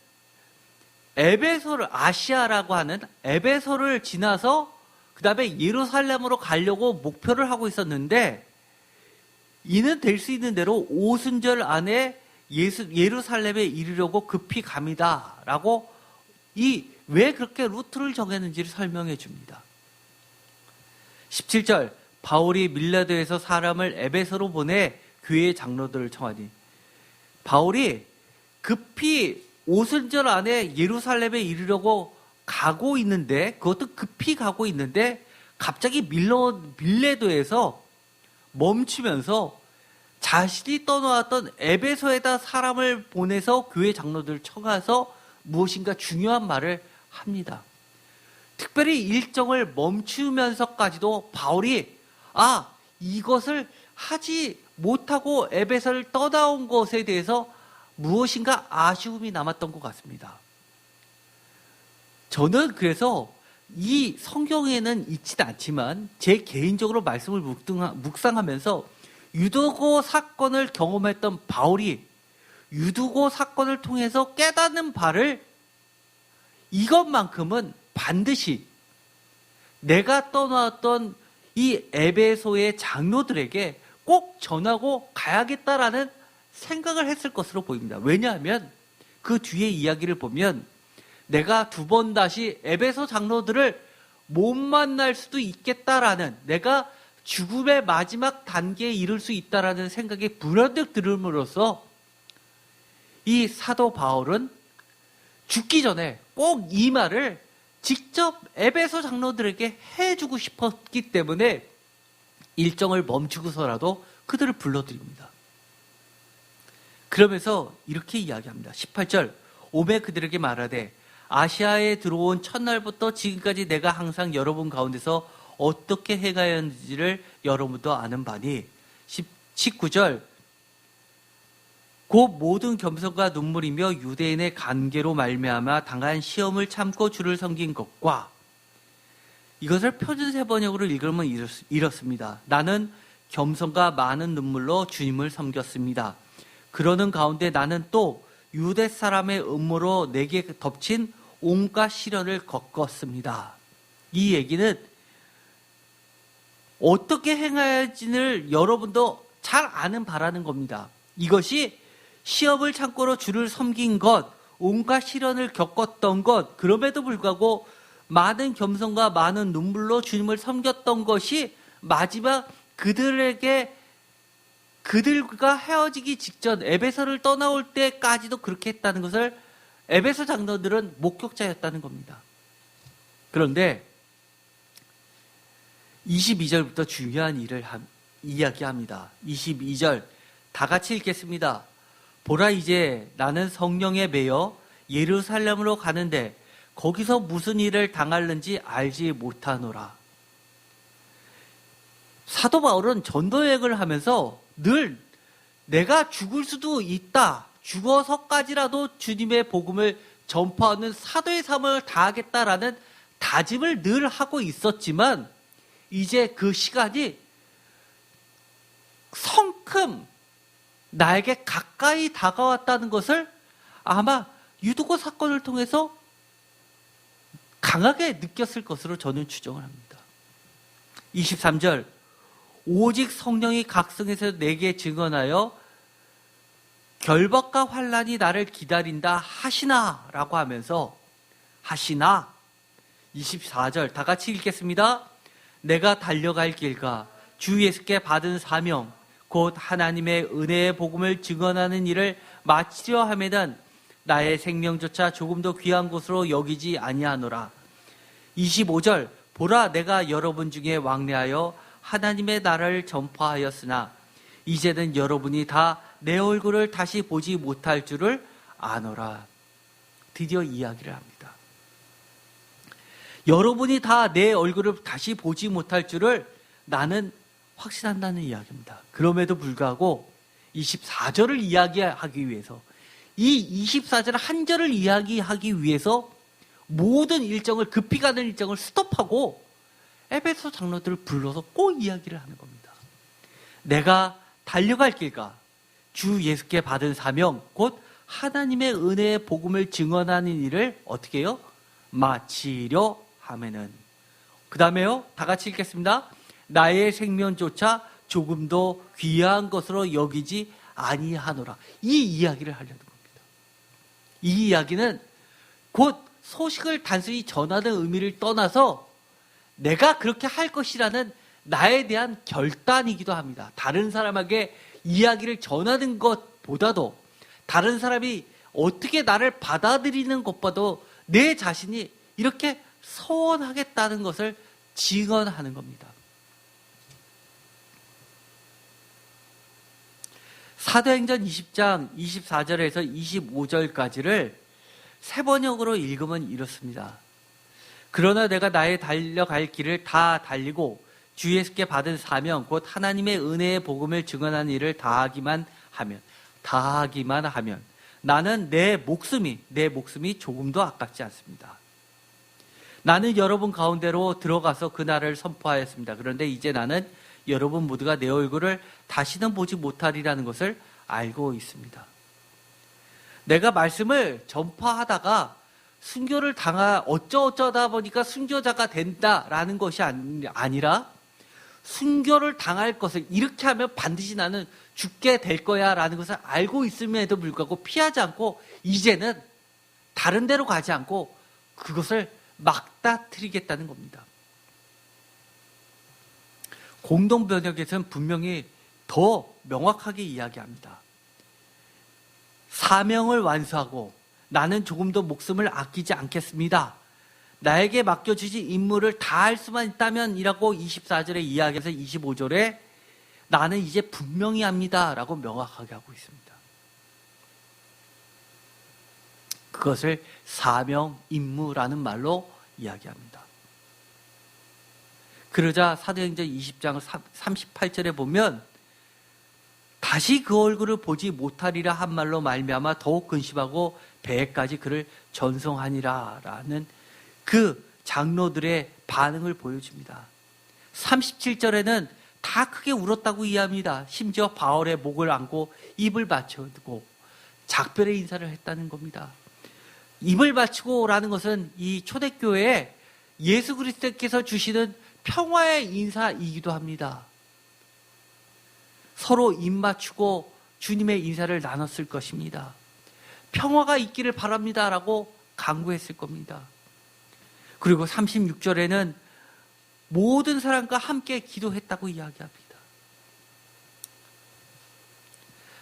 에베소를, 아시아라고 하는 에베소를 지나서 그 다음에 예루살렘으로 가려고 목표를 하고 있었는데, 이는 될 수 있는 대로 오순절 안에 예루살렘에 이르려고 급히 갑니다 라고 왜 그렇게 루트를 정했는지를 설명해 줍니다. 17절, 바울이 밀라도에서 사람을 에베소로 보내 교회의 장로들을 청하니, 바울이 급히 오순절 안에 예루살렘에 이르려고 가고 있는데, 그것도 급히 가고 있는데 갑자기 밀레도에서 멈추면서 자신이 떠나왔던 에베소에다 사람을 보내서 교회 장로들을 청해서 무엇인가 중요한 말을 합니다. 특별히 일정을 멈추면서까지도 바울이 이것을 하지 못하고 에베소를 떠나온 것에 대해서 무엇인가 아쉬움이 남았던 것 같습니다. 저는 그래서 이 성경에는 있지는 않지만 제 개인적으로 말씀을 묵상하면서 유두고 사건을 경험했던 바울이 유두고 사건을 통해서 깨닫는 바를, 이것만큼은 반드시 내가 떠나왔던 이 에베소의 장로들에게 꼭 전하고 가야겠다라는 생각을 했을 것으로 보입니다. 왜냐하면 그 뒤에 이야기를 보면 내가 두 번 다시 에베소 장로들을 못 만날 수도 있겠다라는, 내가 죽음의 마지막 단계에 이를 수 있다라는 생각이 불현듯 들음으로써 이 사도 바울은 죽기 전에 꼭 이 말을 직접 에베소 장로들에게 해주고 싶었기 때문에 일정을 멈추고서라도 그들을 불러드립니다. 그러면서 이렇게 이야기합니다. 18절, 오매 그들에게 말하되 아시아에 들어온 첫날부터 지금까지 내가 항상 여러분 가운데서 어떻게 행하였는지를 여러분도 아는 바니. 19절, 곧 모든 겸손과 눈물이며 유대인의 관계로 말미암아 당한 시험을 참고 주를 섬긴 것과, 이것을 표준세 번역으로 읽으면 이렇습니다. 나는 겸손과 많은 눈물로 주님을 섬겼습니다. 그러는 가운데 나는 또 유대 사람의 음모로 내게 덮친 온갖 시련을 겪었습니다. 이 얘기는 어떻게 행해야지를 여러분도 잘 아는 바라는 겁니다. 이것이 시험을 참고로 주를 섬긴 것, 온갖 시련을 겪었던 것, 그럼에도 불구하고 많은 겸손과 많은 눈물로 주님을 섬겼던 것이 마지막 그들과 헤어지기 직전 에베소를 떠나올 때까지도 그렇게 했다는 것을 에베소 장로들은 목격자였다는 겁니다. 그런데 22절부터 중요한 일을 이야기합니다. 22절 다 같이 읽겠습니다. 보라, 이제 나는 성령에 매여 예루살렘으로 가는데 거기서 무슨 일을 당할는지 알지 못하노라. 사도 바울은 전도 여행을 하면서 늘 내가 죽을 수도 있다, 죽어서까지라도 주님의 복음을 전파하는 사도의 삶을 다하겠다라는 다짐을 늘 하고 있었지만, 이제 그 시간이 성큼 나에게 가까이 다가왔다는 것을 아마 유두고 사건을 통해서 강하게 느꼈을 것으로 저는 추정을 합니다. 23절, 오직 성령이 각성에서 내게 증언하여 결박과 환난이 나를 기다린다 하시나 라고 하면서 하시나 24절 다 같이 읽겠습니다. 내가 달려갈 길과 주 예수께 받은 사명 곧 하나님의 은혜의 복음을 증언하는 일을 마치려 하면은 나의 생명조차 조금도 귀한 것으로 여기지 아니하노라. 25절 보라 내가 여러분 중에 왕래하여 하나님의 나라를 전파하였으나 이제는 여러분이 다 내 얼굴을 다시 보지 못할 줄을 아노라. 드디어 이야기를 합니다. 여러분이 다 내 얼굴을 다시 보지 못할 줄을 나는 확신한다는 이야기입니다. 그럼에도 불구하고 24절을 이야기하기 위해서 이 24절 한 절을 이야기하기 위해서 모든 일정을 급히 가는 일정을 스톱하고 에베소 장로들을 불러서 꼭 이야기를 하는 겁니다. 내가 달려갈 길과 주 예수께 받은 사명 곧 하나님의 은혜의 복음을 증언하는 일을 어떻게 해요? 마치려 하면은 그 다음에요 다 같이 읽겠습니다. 나의 생명조차 조금도 귀한 것으로 여기지 아니하노라. 이 이야기를 하려는 겁니다. 이 이야기는 곧 소식을 단순히 전하는 의미를 떠나서 내가 그렇게 할 것이라는 나에 대한 결단이기도 합니다. 다른 사람에게 이야기를 전하는 것보다도 다른 사람이 어떻게 나를 받아들이는 것보다도 내 자신이 이렇게 서원하겠다는 것을 증언하는 겁니다. 사도행전 20장 24절에서 25절까지를 세 번역으로 읽으면 이렇습니다. 그러나 내가 나의 달려갈 길을 다 달리고 주 예수께 받은 사명 곧 하나님의 은혜의 복음을 증언하는 일을 다하기만 하면 나는 내 목숨이 조금도 아깝지 않습니다. 나는 여러분 가운데로 들어가서 그날을 선포하였습니다. 그런데 이제 나는 여러분 모두가 내 얼굴을 다시는 보지 못하리라는 것을 알고 있습니다. 내가 말씀을 전파하다가 순교를 어쩌다 보니까 순교자가 된다라는 것이 아니라 순교를 당할 것을 이렇게 하면 반드시 나는 죽게 될 거야 라는 것을 알고 있음에도 불구하고 피하지 않고 이제는 다른 데로 가지 않고 그것을 막다트리겠다는 겁니다. 공동번역에서는 분명히 더 명확하게 이야기합니다. 사명을 완수하고 나는 조금도 목숨을 아끼지 않겠습니다. 나에게 맡겨주신 임무를 다 할 수만 있다면 이라고 24절에 이야기해서 25절에 나는 이제 분명히 합니다 라고 명확하게 하고 있습니다. 그것을 사명, 임무라는 말로 이야기합니다. 그러자 사도행전 20장 38절에 보면 다시 그 얼굴을 보지 못하리라 한 말로 말미암아 더욱 근심하고 배에까지 그를 전송하니라 라는 그 장로들의 반응을 보여줍니다. 37절에는 다 크게 울었다고 이해합니다. 심지어 바울의 목을 안고 입을 받쳐두고 작별의 인사를 했다는 겁니다. 입을 받치고라는 것은 이 초대교회에 예수 그리스도께서 주시는 평화의 인사이기도 합니다. 서로 입 맞추고 주님의 인사를 나눴을 것입니다. 평화가 있기를 바랍니다라고 강구했을 겁니다. 그리고 36절에는 모든 사람과 함께 기도했다고 이야기합니다.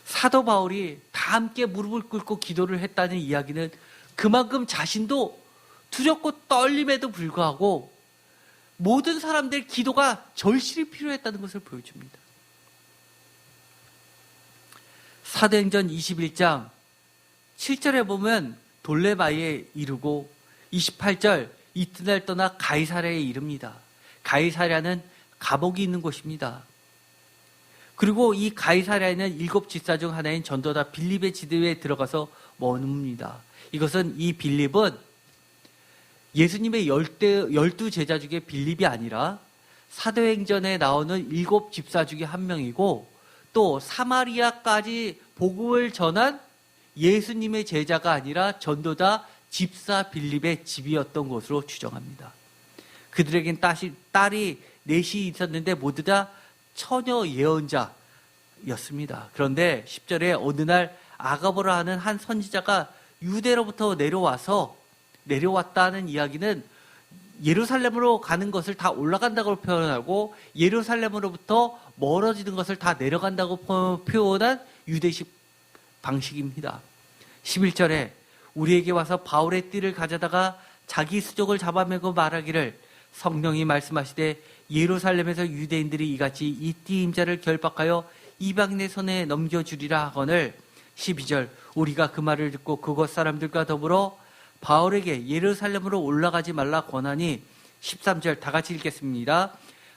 사도 바울이 다 함께 무릎을 꿇고 기도를 했다는 이야기는 그만큼 자신도 두렵고 떨림에도 불구하고 모든 사람들의 기도가 절실히 필요했다는 것을 보여줍니다. 사도행전 21장 7절에 보면 돌레마이에 이르고 28절 이튿날 떠나 가이사랴에 이릅니다. 가이사랴는 감옥이 있는 곳입니다. 그리고 이 가이사랴에는 7 집사 중 하나인 전도자 빌립의 지대에 들어가서 머뭅니다. 이것은 이 빌립은 예수님의 12 제자 중에 빌립이 아니라 사도행전에 나오는 7 집사 중에 한 명이고 또 사마리아까지 복음을 전한 예수님의 제자가 아니라 전도자 집사 빌립의 집이었던 것으로 추정합니다. 그들에겐 딸이 넷이 있었는데 모두 다 처녀 예언자였습니다. 그런데 10절에 어느 날 아가보라 하는 한 선지자가 유대로부터 내려왔다는 이야기는 예루살렘으로 가는 것을 다 올라간다고 표현하고 예루살렘으로부터 멀어지는 것을 다 내려간다고 표현한 유대식 방식입니다. 11절에 우리에게 와서 바울의 띠를 가져다가 자기 수족을 잡아매고 말하기를 성령이 말씀하시되 예루살렘에서 유대인들이 이같이 이 띠 임자를 결박하여 이방인의 손에 넘겨주리라 하거늘 12절 우리가 그 말을 듣고 그곳 사람들과 더불어 바울에게 예루살렘으로 올라가지 말라 권하니 13절 다 같이 읽겠습니다.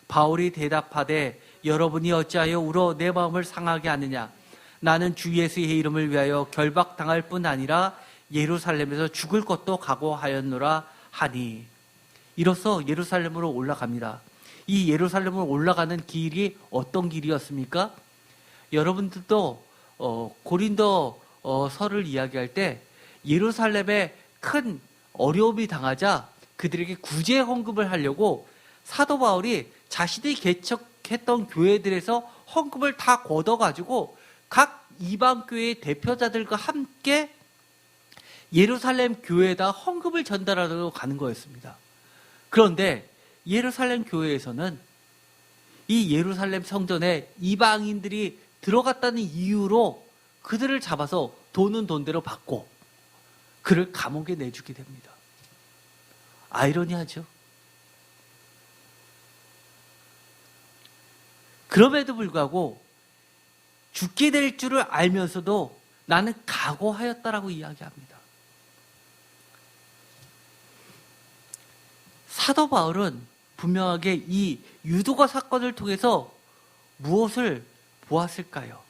바울이 대답하되 여러분이 어찌하여 울어 내 마음을 상하게 하느냐 나는 주 예수의 이름을 위하여 결박당할 뿐 아니라 예루살렘에서 죽을 것도 각오하였노라 하니 이로써 예루살렘으로 올라갑니다. 이 예루살렘으로 올라가는 길이 어떤 길이었습니까? 여러분들도 고린도 서를 이야기할 때 예루살렘에 큰 어려움이 당하자 그들에게 구제 헌금을 하려고 사도 바울이 자신이 개척했던 교회들에서 헌금을 다 걷어가지고 각 이방 교회의 대표자들과 함께 예루살렘 교회에다 헌금을 전달하러 가는 거였습니다. 그런데 예루살렘 교회에서는 이 예루살렘 성전에 이방인들이 들어갔다는 이유로 그들을 잡아서 돈은 돈대로 받고 그를 감옥에 내주게 됩니다. 아이러니하죠. 그럼에도 불구하고 죽게 될 줄을 알면서도 나는 각오하였다라고 이야기합니다. 사도 바울은 분명하게 이 유두거 사건을 통해서 무엇을 보았을까요?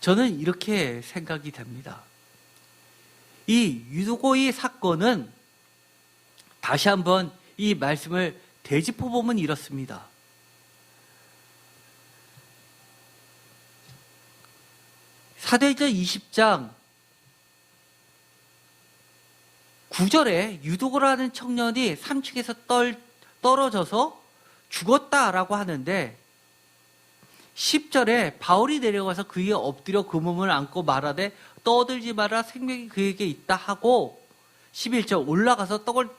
저는 이렇게 생각이 됩니다. 이 유두거의 사건은 다시 한번 이 말씀을 되짚어보면 이렇습니다. 사도행전 20장 9절에 유두거라는 청년이 3층에서 떨어져서 죽었다라고 하는데 10절에 바울이 내려가서 그에 엎드려 그 몸을 안고 말하되 떠들지 마라 생명이 그에게 있다 하고 11절 올라가서 떡을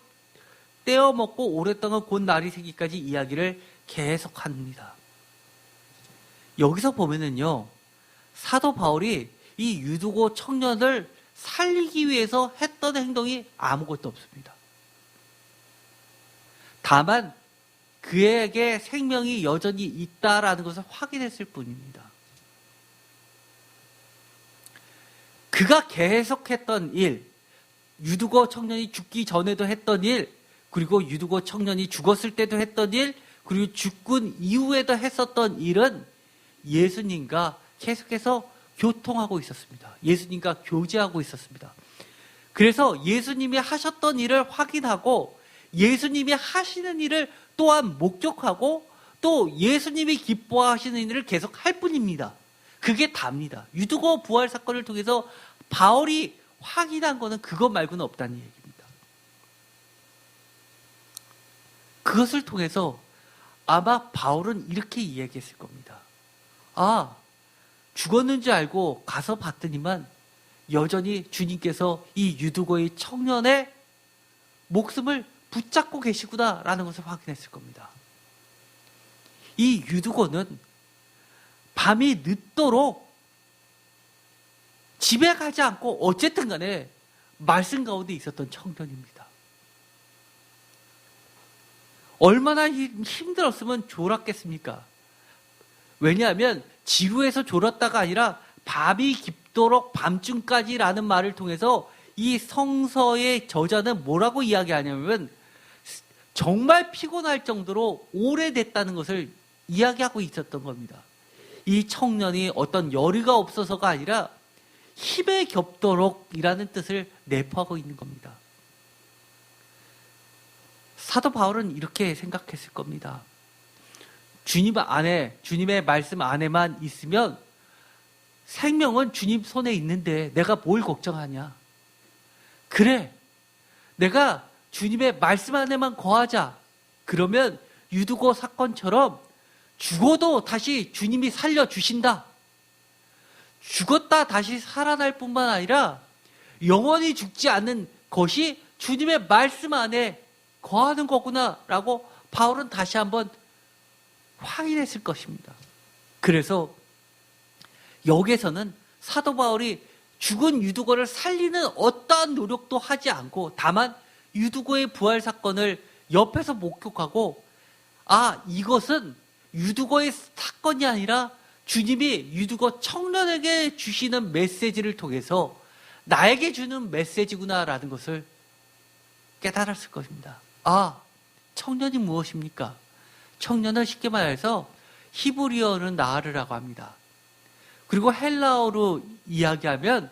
떼어 먹고 오랫동안 곧 날이 새기까지 이야기를 계속합니다. 여기서 보면은요 사도 바울이 이 유두거 청년을 살리기 위해서 했던 행동이 아무것도 없습니다. 다만 그에게 생명이 여전히 있다라는 것을 확인했을 뿐입니다. 그가 계속했던 일, 유두거 청년이 죽기 전에도 했던 일, 그리고 유두거 청년이 죽었을 때도 했던 일, 그리고 죽은 이후에도 했었던 일은 예수님과 계속해서 교통하고 있었습니다. 예수님과 교제하고 있었습니다. 그래서 예수님이 하셨던 일을 확인하고 예수님이 하시는 일을 또한 목격하고 또 예수님이 기뻐하시는 일을 계속 할 뿐입니다. 그게 답니다. 유두거 부활 사건을 통해서 바울이 확인한 것은 그것 말고는 없다는 얘기입니다. 그것을 통해서 아마 바울은 이렇게 이야기했을 겁니다. 아, 죽었는지 알고 가서 봤더니만 여전히 주님께서 이 유두거의 청년의 목숨을 붙잡고 계시구나라는 것을 확인했을 겁니다. 이 유두거는 밤이 늦도록 집에 가지 않고 어쨌든 간에 말씀 가운데 있었던 청년입니다. 얼마나 힘들었으면 졸았겠습니까? 왜냐하면 지루해서 졸았다가 아니라 밤이 깊도록 밤중까지라는 말을 통해서 이 성서의 저자는 뭐라고 이야기하냐면 정말 피곤할 정도로 오래됐다는 것을 이야기하고 있었던 겁니다. 이 청년이 어떤 열의가 없어서가 아니라 힘에 겹도록이라는 뜻을 내포하고 있는 겁니다. 사도 바울은 이렇게 생각했을 겁니다. 주님 안에, 주님의 말씀 안에만 있으면 생명은 주님 손에 있는데 내가 뭘 걱정하냐. 그래, 내가 주님의 말씀 안에만 거하자. 그러면 유두거 사건처럼 죽어도 다시 주님이 살려주신다. 죽었다 다시 살아날 뿐만 아니라 영원히 죽지 않는 것이 주님의 말씀 안에 거하는 거구나라고 바울은 다시 한번 확인했을 것입니다. 그래서 여기에서는 사도 바울이 죽은 유두고를 살리는 어떠한 노력도 하지 않고 다만 유두고의 부활 사건을 옆에서 목격하고 이것은 유두고의 사건이 아니라 주님이 유두고 청년에게 주시는 메시지를 통해서 나에게 주는 메시지구나라는 것을 깨달았을 것입니다. 청년이 무엇입니까? 청년은 쉽게 말해서 히브리어는 나하르라고 합니다. 그리고 헬라어로 이야기하면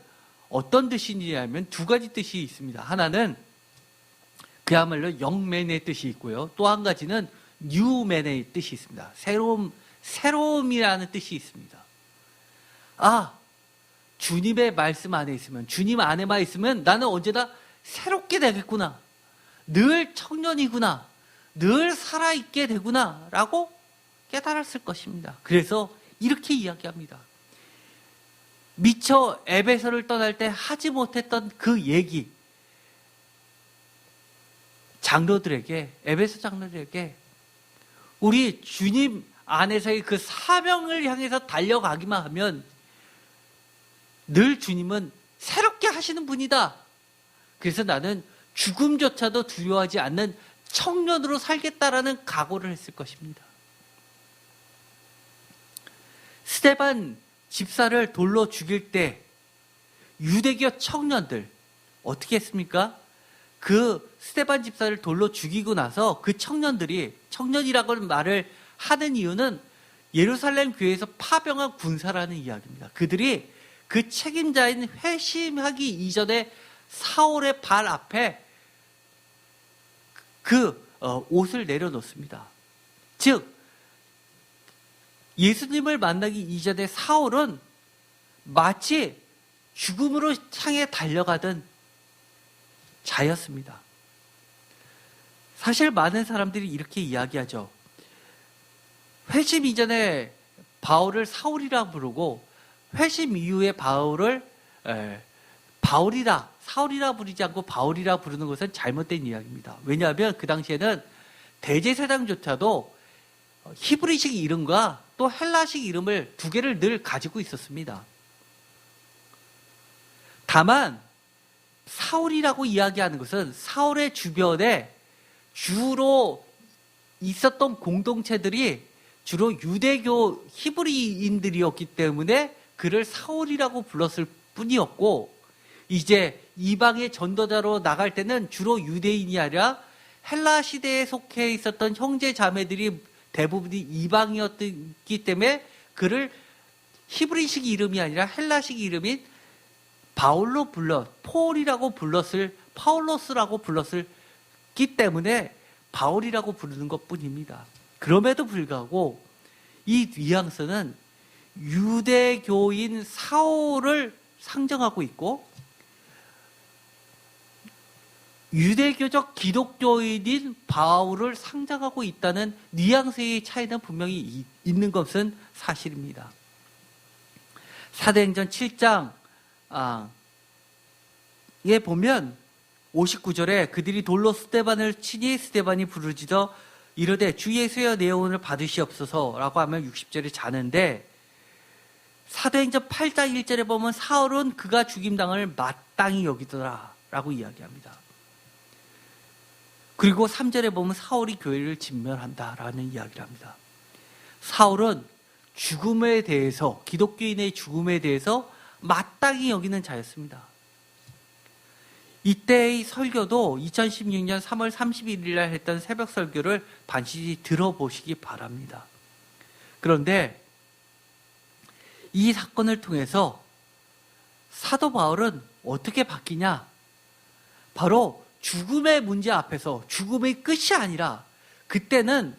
어떤 뜻이냐면 두 가지 뜻이 있습니다. 하나는 그야말로 영맨의 뜻이 있고요. 또 한 가지는 뉴맨의 뜻이 있습니다. 새로움이라는 뜻이 있습니다. 주님의 말씀 안에 있으면, 주님 안에만 있으면 나는 언제나 새롭게 되겠구나. 늘 청년이구나. 늘 살아있게 되구나. 라고 깨달았을 것입니다. 그래서 이렇게 이야기합니다. 미처 에베소를 떠날 때 하지 못했던 그 얘기, 에베소 장로들에게 우리 주님 안에서의 그 사명을 향해서 달려가기만 하면 늘 주님은 새롭게 하시는 분이다. 그래서 나는 죽음조차도 두려워하지 않는 청년으로 살겠다라는 각오를 했을 것입니다. 스데반 집사를 돌로 죽일 때 유대교 청년들 어떻게 했습니까? 그 스데반 집사를 돌로 죽이고 나서 그 청년이라고 말을 하는 이유는 예루살렘 교회에서 파병한 군사라는 이야기입니다. 그들이 그 책임자인 회심하기 이전에 사울의 발 앞에 옷을 내려놓습니다. 즉 예수님을 만나기 이전에 사울은 마치 죽음으로 향해 달려가던 자였습니다. 사실 많은 사람들이 이렇게 이야기하죠. 회심 이전에 바울을 사울이라 부르고 회심 이후에 바울을 사울이라 부르지 않고 바울이라 부르는 것은 잘못된 이야기입니다. 왜냐하면 그 당시에는 대제사장조차도 히브리식 이름과 또 헬라식 이름을 두 개를 늘 가지고 있었습니다. 다만 사울이라고 이야기하는 것은 사울의 주변에 주로 있었던 공동체들이 주로 유대교 히브리인들이었기 때문에 그를 사울이라고 불렀을 뿐이었고, 이제 이방의 전도자로 나갈 때는 주로 유대인이 아니라 헬라 시대에 속해 있었던 형제 자매들이 대부분이 이방이었기 때문에 그를 히브리식 이름이 아니라 헬라식 이름인 파울로스라고 불렀기 때문에 바울이라고 부르는 것뿐입니다. 그럼에도 불구하고 이 뉘앙스는 유대교인 사울을 상정하고 있고 유대교적 기독교인인 바울을 상정하고 있다는 뉘앙스의 차이는 분명히 있는 것은 사실입니다. 사도행전 7장에 보면 59절에 그들이 돌로 스데반을 치니 스데반이 부르짖어 이르되 주 예수여 내 영혼을 받으시옵소서라고 하면 60절에 자는데, 사도행전 8장 1절에 보면 사울은 그가 죽임당을 마땅히 여기더라 라고 이야기합니다. 그리고 3절에 보면 사울이 교회를 진멸한다라는 이야기를 합니다. 사울은 죽음에 대해서, 기독교인의 죽음에 대해서 마땅히 여기는 자였습니다. 이때의 설교도 2016년 3월 31일 날 했던 새벽 설교를 반드시 들어보시기 바랍니다. 그런데 이 사건을 통해서 사도 바울은 어떻게 바뀌냐? 바로 죽음의 문제 앞에서 죽음의 끝이 아니라, 그때는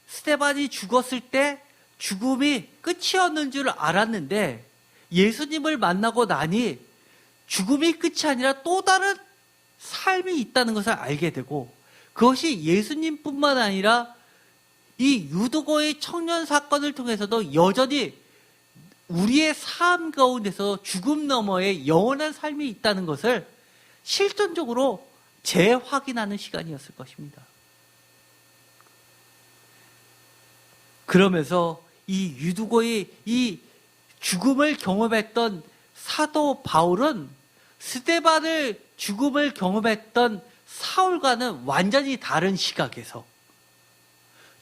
스데반이 죽었을 때 죽음이 끝이었는 줄 알았는데 예수님을 만나고 나니 죽음이 끝이 아니라 또 다른 삶이 있다는 것을 알게 되고, 그것이 예수님뿐만 아니라 이 유두고의 청년 사건을 통해서도 여전히 우리의 삶 가운데서 죽음 너머에 영원한 삶이 있다는 것을 실존적으로 재확인하는 시간이었을 것입니다. 그러면서 이 유두고의 이 죽음을 경험했던 사도 바울은 스데반을 죽음을 경험했던 사울과는 완전히 다른 시각에서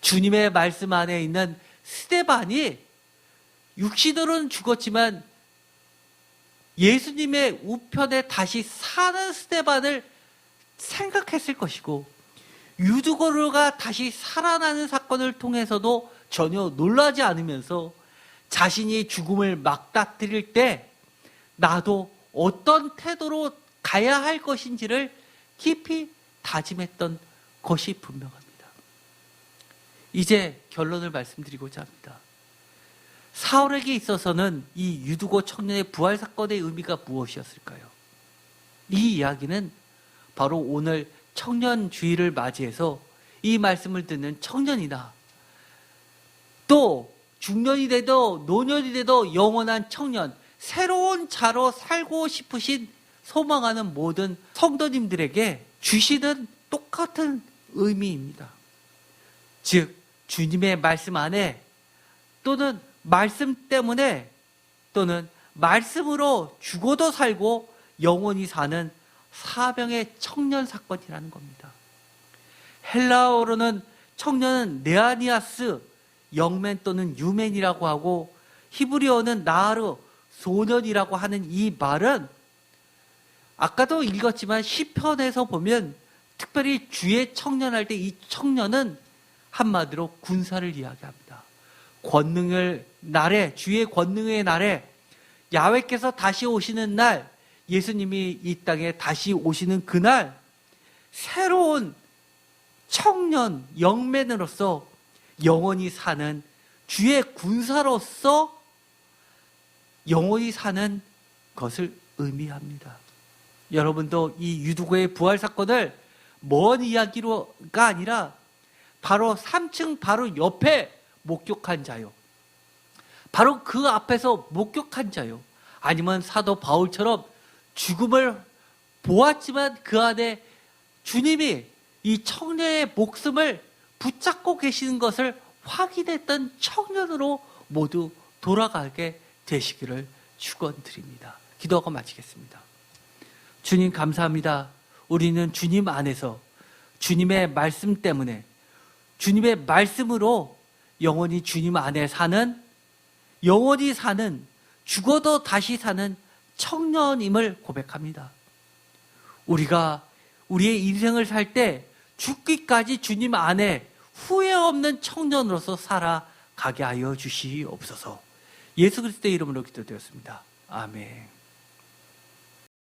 주님의 말씀 안에 있는 스데반이 육신으로는 죽었지만 예수님의 우편에 다시 사는 스데반을 생각했을 것이고, 유두고가 다시 살아나는 사건을 통해서도 전혀 놀라지 않으면서 자신이 죽음을 맞닥뜨릴 때 나도 어떤 태도로 가야 할 것인지를 깊이 다짐했던 것이 분명합니다. 이제 결론을 말씀드리고자 합니다. 사울에게 있어서는 이 유두고 청년의 부활 사건의 의미가 무엇이었을까요? 이 이야기는 바로 오늘 청년 주일을 맞이해서 이 말씀을 듣는 청년이나 또 중년이 되도 노년이 되도 영원한 청년, 새로운 자로 살고 싶으신 소망하는 모든 성도님들에게 주시는 똑같은 의미입니다. 즉 주님의 말씀 안에 또는 말씀 때문에 또는 말씀으로 죽어도 살고 영원히 사는 사명의 청년 사건이라는 겁니다. 헬라어로는 청년은 네아니아스, 영맨 또는 유맨이라고 하고, 히브리어는 나하르, 소년이라고 하는 이 말은 아까도 읽었지만 시편에서 보면 특별히 주의 청년할 때 이 청년은 한마디로 군사를 이야기합니다. 권능의 날에, 주의 권능의 날에, 야훼께서 다시 오시는 날, 예수님이 이 땅에 다시 오시는 그날, 새로운 청년, 영맨으로서 영원히 사는 주의 군사로서 영원히 사는 것을 의미합니다. 여러분도 이 유두고의 부활 사건을 먼 이야기로가 아니라 바로 3층 바로 옆에 목격한 자요, 바로 그 앞에서 목격한 자요, 아니면 사도 바울처럼 죽음을 보았지만 그 안에 주님이 이 청년의 목숨을 붙잡고 계시는 것을 확인했던 청년으로 모두 돌아가게 되시기를 축원드립니다. 기도하고 마치겠습니다. 주님 감사합니다. 우리는 주님 안에서 주님의 말씀 때문에, 주님의 말씀으로 영원히 주님 안에 사는, 영원히 사는, 죽어도 다시 사는 청년임을 고백합니다. 우리가 우리의 인생을 살 때 죽기까지 주님 안에 후회 없는 청년으로서 살아가게 하여 주시옵소서. 예수 그리스도의 이름으로 기도드렸습니다. 아멘.